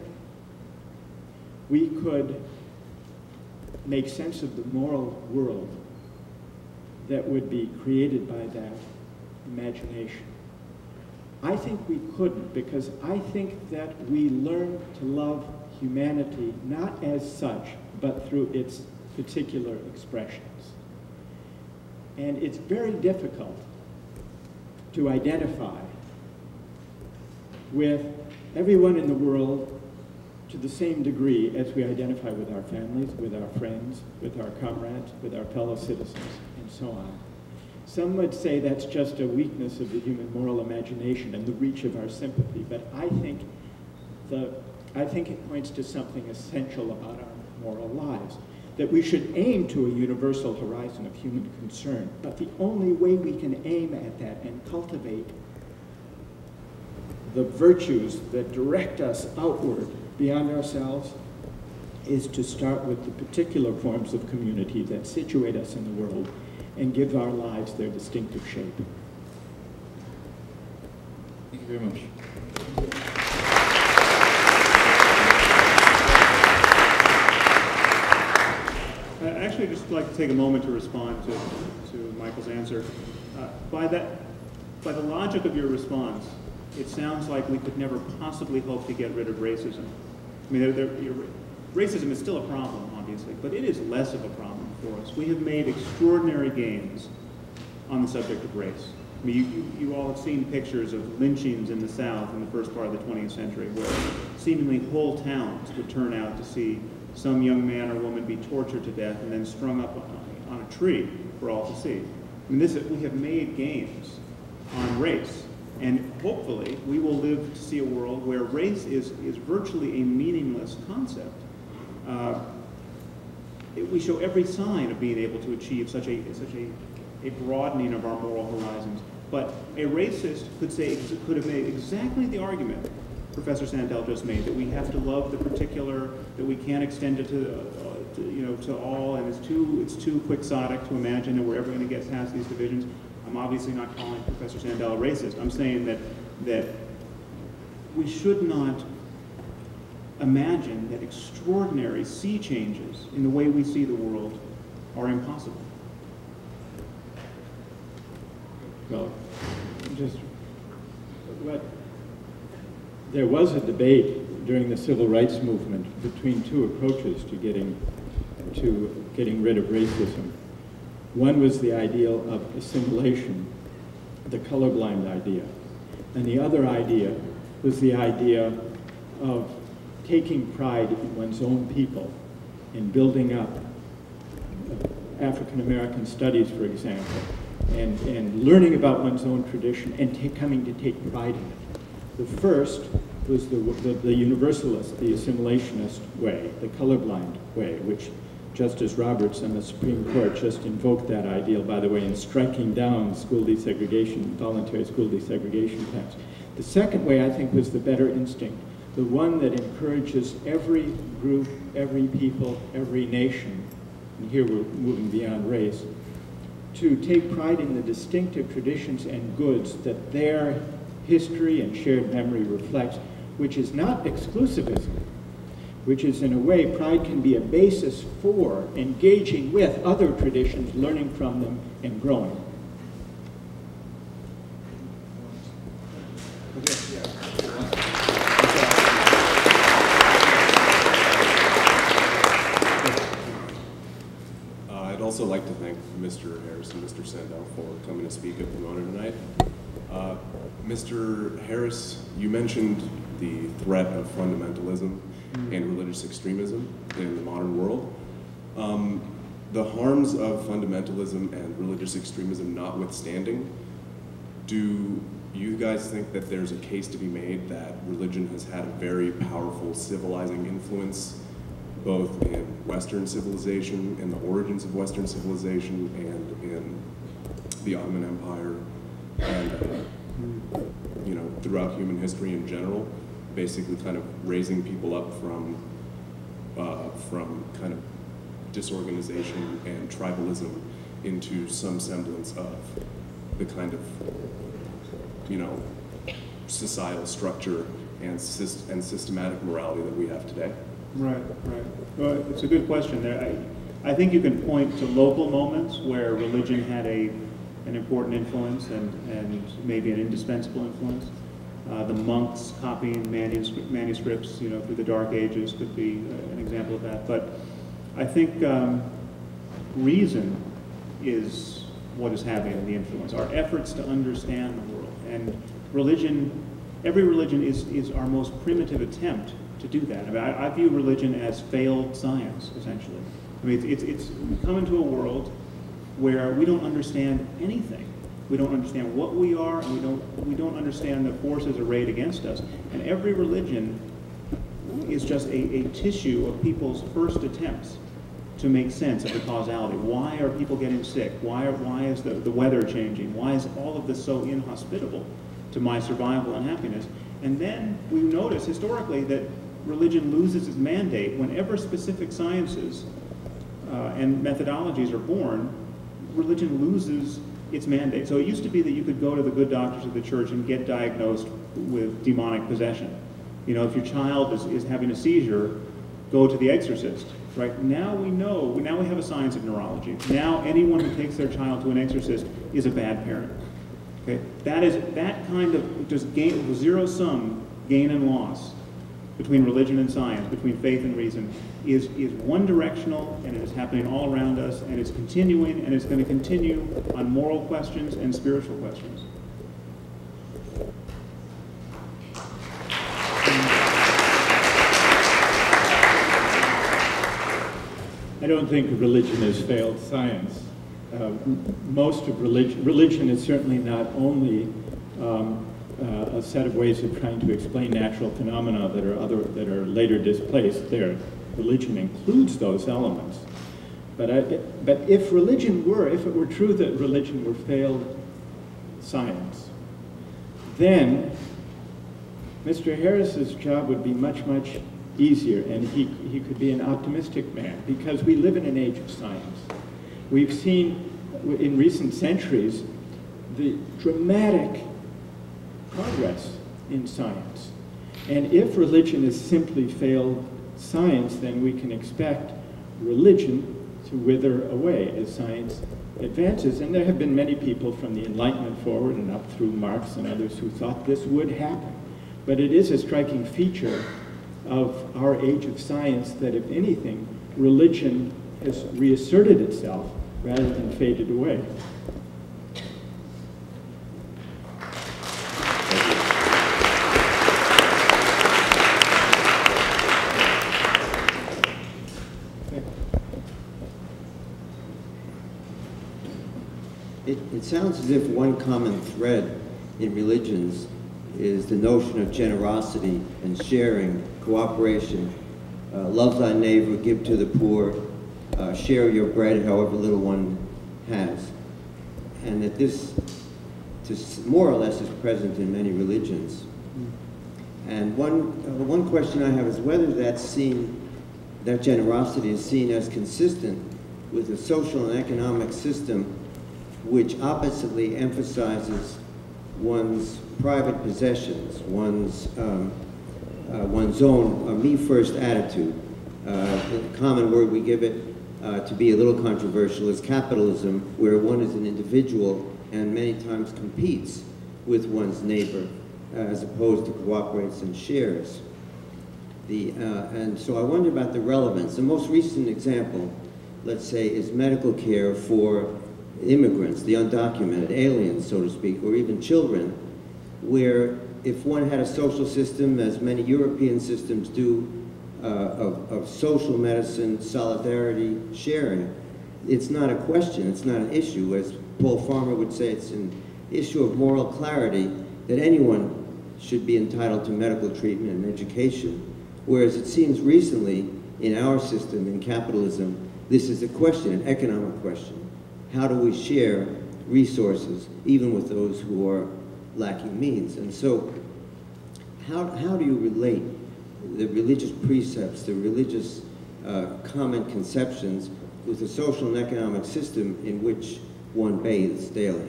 we could make sense of the moral world that would be created by that imagination. I think we couldn't, because I think that we learn to love humanity not as such, but through its particular expressions. And it's very difficult to identify with everyone in the world to the same degree as we identify with our families, with our friends, with our comrades, with our fellow citizens, and so on. Some would say that's just a weakness of the human moral imagination and the reach of our sympathy, but I think it points to something essential about our moral lives, that we should aim to a universal horizon of human concern, but the only way we can aim at that and cultivate the virtues that direct us outward beyond ourselves is to start with the particular forms of community that situate us in the world and give our lives their distinctive shape. Thank you very much. I'd actually just like to take a moment to respond to Michael's answer. By the logic of your response, it sounds like we could never possibly hope to get rid of racism. I mean, racism is still a problem, obviously, but it is less of a problem for us. We have made extraordinary gains on the subject of race. I mean, you all have seen pictures of lynchings in the South in the first part of the 20th century, where seemingly whole towns would turn out to see some young man or woman be tortured to death and then strung up on a tree for all to see. I mean, we have made gains on race. And hopefully, we will live to see a world where race is virtually a meaningless concept. we show every sign of being able to achieve such a broadening of our moral horizons. But a racist could have made exactly the argument Professor Sandel just made, that we have to love the particular, that we can't extend it to all, and it's too quixotic to imagine that we're ever going to get past these divisions. I'm obviously not calling Professor Sandel a racist. I'm saying that we should not imagine that extraordinary sea changes in the way we see the world are impossible. Well, there was a debate during the civil rights movement between two approaches to getting rid of racism. One was the ideal of assimilation, the colorblind idea, and the other idea was the idea of taking pride in one's own people and building up African American studies, for example, and learning about one's own tradition and coming to take pride in it. The first was the universalist, the assimilationist way, the colorblind way, which Justice Roberts on the Supreme Court just invoked that ideal, by the way, in striking down school desegregation, voluntary school desegregation plans. The second way, I think, was the better instinct, the one that encourages every group, every people, every nation, and here we're moving beyond race, to take pride in the distinctive traditions and goods that their history and shared memory reflects, which is not exclusivism, which is, in a way, pride can be a basis for engaging with other traditions, learning from them, and growing. I'd also like to thank Mr. Harris and Mr. Sandel for coming to speak at Pomona tonight. Mr. Harris, you mentioned the threat of fundamentalism and religious extremism in the modern world. The harms of fundamentalism and religious extremism notwithstanding, do you guys think that there's a case to be made that religion has had a very powerful civilizing influence both in Western civilization, in the origins of Western civilization, and in the Ottoman Empire, and throughout human history in general, basically kind of raising people up from kind of disorganization and tribalism into some semblance of the kind of societal structure and systematic morality that we have today? Right. Well, it's a good question. I think you can point to local moments where religion had an important influence and maybe an indispensable influence. The monks copying manuscripts, through the Dark Ages could be an example of that. But I think reason is what is having the influence. Our efforts to understand the world, and every religion is our most primitive attempt to do that. I mean, I view religion as failed science, essentially. I mean, we come into a world where we don't understand anything. We don't understand what we are, and we don't understand the forces arrayed against us. And every religion is just a tissue of people's first attempts to make sense of the causality. Why are people getting sick? Why is the weather changing? Why is all of this so inhospitable to my survival and happiness? And then we notice historically that religion loses its mandate whenever specific sciences and methodologies are born. Religion loses its mandate. So it used to be that you could go to the good doctors of the church and get diagnosed with demonic possession. If your child is having a seizure, go to the exorcist. Right? Now we know. Now we have a science of neurology. Now anyone who takes their child to an exorcist is a bad parent. Okay? That kind of just zero-sum gain and loss between religion and science, between faith and reason, is one-directional, and it is happening all around us, and it's continuing, and it's going to continue on moral questions and spiritual questions. I don't think religion has failed science. Most of religion is certainly not only a set of ways of trying to explain natural phenomena that are later displaced. Religion includes those elements, But if it were true that religion were failed science, then Mr. Harris's job would be much, much easier, and he could be an optimistic man, because we live in an age of science. We've seen in recent centuries the dramatic progress in science. And if religion has simply failed science, then we can expect religion to wither away as science advances. And there have been many people from the Enlightenment forward and up through Marx and others who thought this would happen. But it is a striking feature of our age of science that, if anything, religion has reasserted itself rather than faded away. It sounds as if one common thread in religions is the notion of generosity and sharing, cooperation, love thy neighbor, give to the poor, share your bread however little one has. And that this more or less is present in many religions. And one question I have is whether that generosity is seen as consistent with a social and economic system which oppositely emphasizes one's private possessions, one's own me-first attitude. The common word we give it to be a little controversial is capitalism, where one is an individual and many times competes with one's neighbor as opposed to cooperates and shares. And so I wonder about the relevance. The most recent example, let's say, is medical care for immigrants, the undocumented, aliens, so to speak, or even children, where if one had a social system, as many European systems do, of social medicine, solidarity, sharing, it's not a question, it's not an issue. As Paul Farmer would say, it's an issue of moral clarity that anyone should be entitled to medical treatment and education. Whereas it seems recently, in our system, in capitalism, this is a question, an economic question. How do we share resources, even with those who are lacking means? And so, how do you relate the religious precepts, the religious common conceptions, with the social and economic system in which one bathes daily?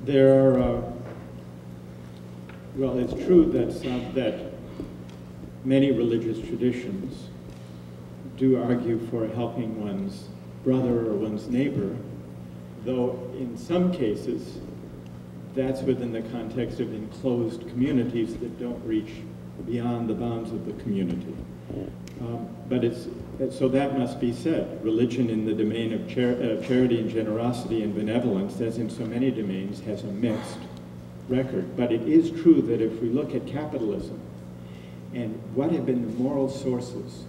There are, well, it's true that many religious traditions do argue for helping one's brother or one's neighbor, though in some cases that's within the context of enclosed communities that don't reach beyond the bounds of the community. So that must be said. Religion in the domain of charity and generosity and benevolence, as in so many domains, has a mixed record. But it is true that if we look at capitalism and what have been the moral sources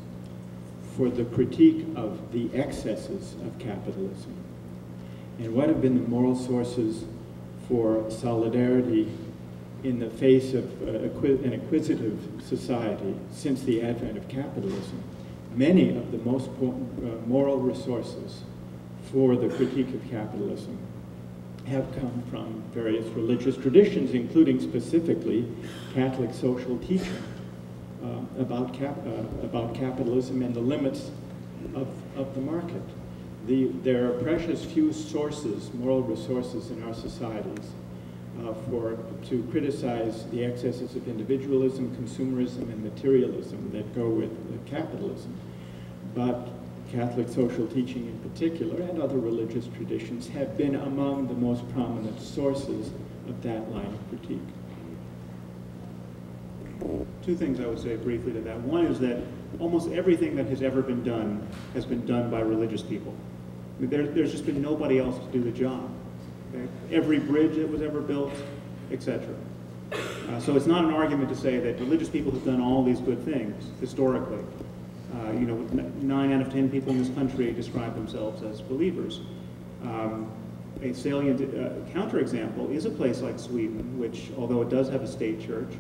for the critique of the excesses of capitalism, and what have been the moral sources for solidarity in the face of an acquisitive society since the advent of capitalism, many of the most moral resources for the critique of capitalism have come from various religious traditions, including specifically Catholic social teaching about capitalism and the limits of the market. There are precious few sources, moral resources in our societies to criticize the excesses of individualism, consumerism, and materialism that go with capitalism. But Catholic social teaching in particular, and other religious traditions, have been among the most prominent sources of that line of critique. Two things I would say briefly to that. One is that almost everything that has ever been done has been done by religious people. I mean, there's just been nobody else to do the job. Okay? Every bridge that was ever built, etc. So it's not an argument to say that religious people have done all these good things historically. 9 out of 10 people in this country describe themselves as believers. A salient counterexample is a place like Sweden, which, although it does have a state church,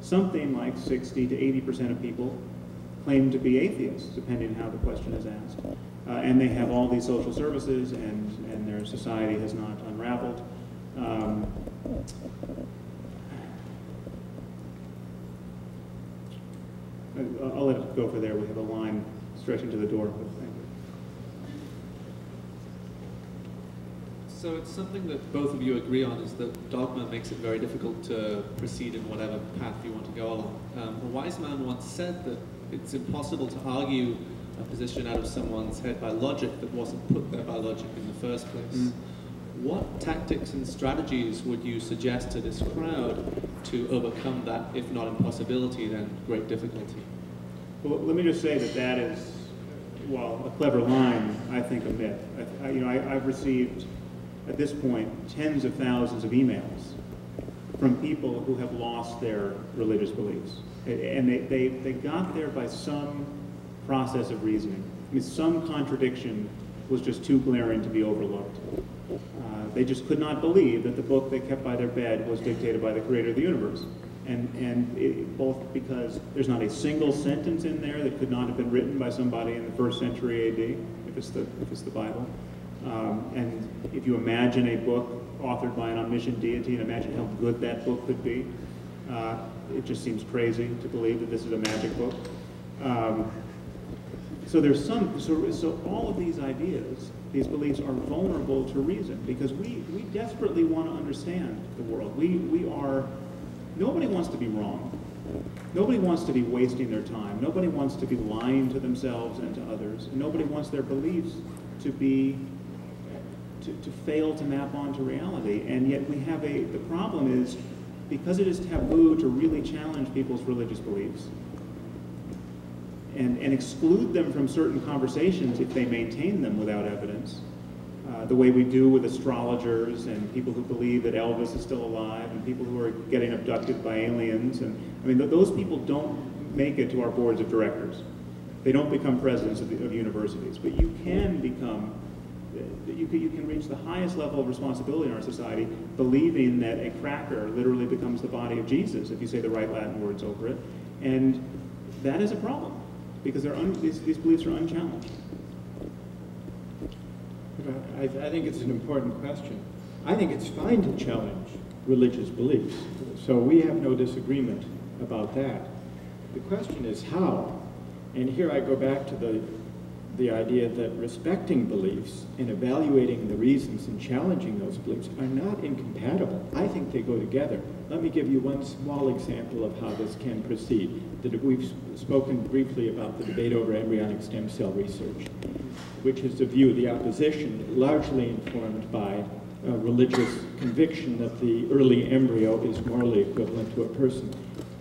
something like 60 to 80% of people claim to be atheists, depending on how the question is asked. And they have all these social services, and their society has not unraveled. I'll let it go for there. We have a line stretching to the door. But thank you. So it's something that both of you agree on, is that dogma makes it very difficult to proceed in whatever path you want to go along. A wise man once said that it's impossible to argue a position out of someone's head by logic that wasn't put there by logic in the first place. What tactics and strategies would you suggest to this crowd to overcome that, if not impossibility, then great difficulty? Well, let me just say that that is, well, a clever line, I think, a myth. I've received, at this point, tens of thousands of emails from people who have lost their religious beliefs. And they got there by some process of reasoning. I mean, some contradiction was just too glaring to be overlooked. They just could not believe that the book they kept by their bed was dictated by the creator of the universe. Both because there's not a single sentence in there that could not have been written by somebody in the 1st century AD, if it's the Bible. And if you imagine a book authored by an omniscient deity and imagine how good that book could be, it just seems crazy to believe that this is a magic book. So all of these ideas, these beliefs are vulnerable to reason because we desperately want to understand the world. Nobody wants to be wrong. Nobody wants to be wasting their time. Nobody wants to be lying to themselves and to others. And nobody wants their beliefs to fail to map onto reality. And yet the problem is, because it is taboo to really challenge people's religious beliefs and exclude them from certain conversations if they maintain them without evidence, the way we do with astrologers and people who believe that Elvis is still alive and people who are getting abducted by aliens. And I mean, those people don't make it to our boards of directors. They don't become presidents of universities, but you can become, you can reach the highest level of responsibility in our society believing that a cracker literally becomes the body of Jesus if you say the right Latin words over it. And that is a problem because these beliefs are unchallenged. I think it's an important question. I think it's fine to challenge religious beliefs, so we have no disagreement about that. The question is how, and here I go back to the idea that respecting beliefs and evaluating the reasons and challenging those beliefs are not incompatible. I think they go together. Let me give you one small example of how this can proceed. We've spoken briefly about the debate over embryonic stem cell research, which is the view of the opposition, largely informed by a religious conviction that the early embryo is morally equivalent to a person.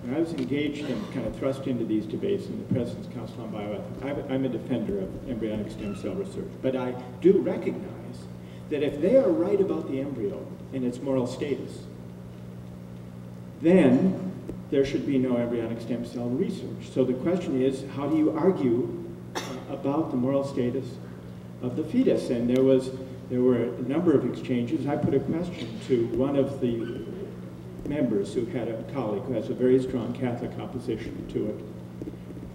And I was engaged and kind of thrust into these debates in the President's Council on Bioethics. I'm a defender of embryonic stem cell research, but I do recognize that if they are right about the embryo and its moral status, then there should be no embryonic stem cell research. So the question is, how do you argue about the moral status of the fetus? And there were a number of exchanges. I put a question to one of the members who had a colleague who has a very strong Catholic opposition to it.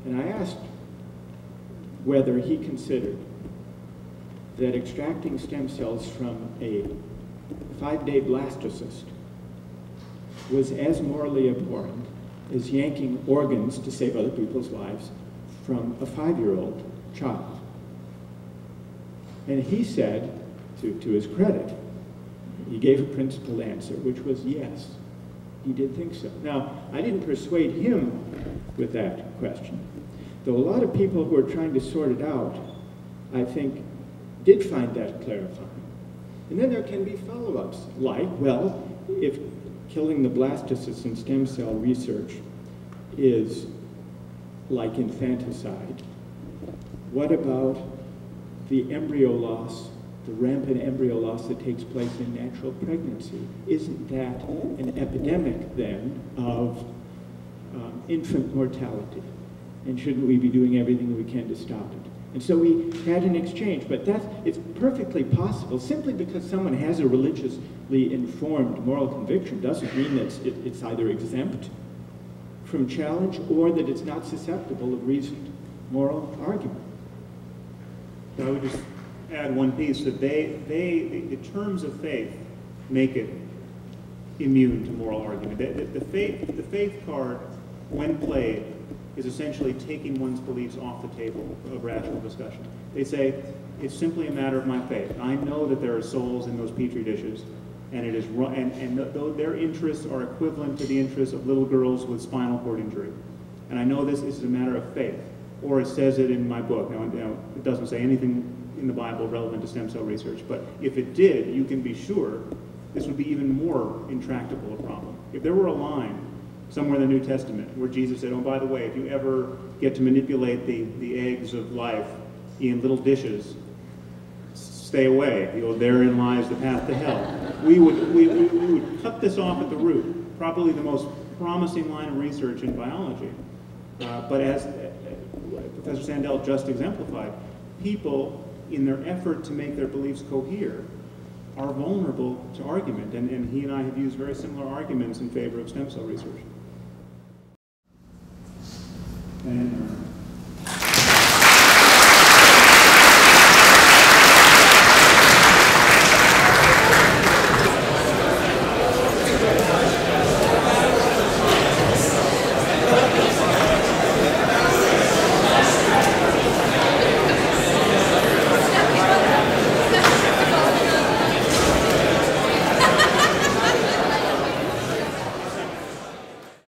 And I asked whether he considered that extracting stem cells from a 5-day blastocyst was as morally abhorrent as yanking organs to save other people's lives from a 5-year-old child. And he said, to his credit, he gave a principled answer, which was yes, he did think so. Now, I didn't persuade him with that question, though a lot of people who are trying to sort it out, I think, did find that clarifying. And then there can be follow-ups, like, well, if killing the blastocysts in stem cell research is like infanticide, what about the embryo loss, the rampant embryo loss that takes place in natural pregnancy? Isn't that an epidemic then of infant mortality? And shouldn't we be doing everything we can to stop it? And so we had an exchange, but it's perfectly possible. Simply because someone has a religiously informed moral conviction doesn't mean that it's either exempt from challenge, or that it's not susceptible of reasoned moral argument. I would just add one piece, that the terms of faith make it immune to moral argument. The faith card, when played, is essentially taking one's beliefs off the table of rational discussion. They say, it's simply a matter of my faith. I know that there are souls in those petri dishes, and it is though their interests are equivalent to the interests of little girls with spinal cord injury. And I know this is a matter of faith. Or it says it in my book. Now, it doesn't say anything in the Bible relevant to stem cell research, but if it did, you can be sure this would be even more intractable a problem. If there were a line somewhere in the New Testament where Jesus said, oh, by the way, if you ever get to manipulate the eggs of life in little dishes, stay away. Therein lies the path to hell. We would cut this off at the root, probably the most promising line of research in biology. But as Professor Sandel just exemplified, people, in their effort to make their beliefs cohere, are vulnerable to argument, and he and I have used very similar arguments in favor of stem cell research.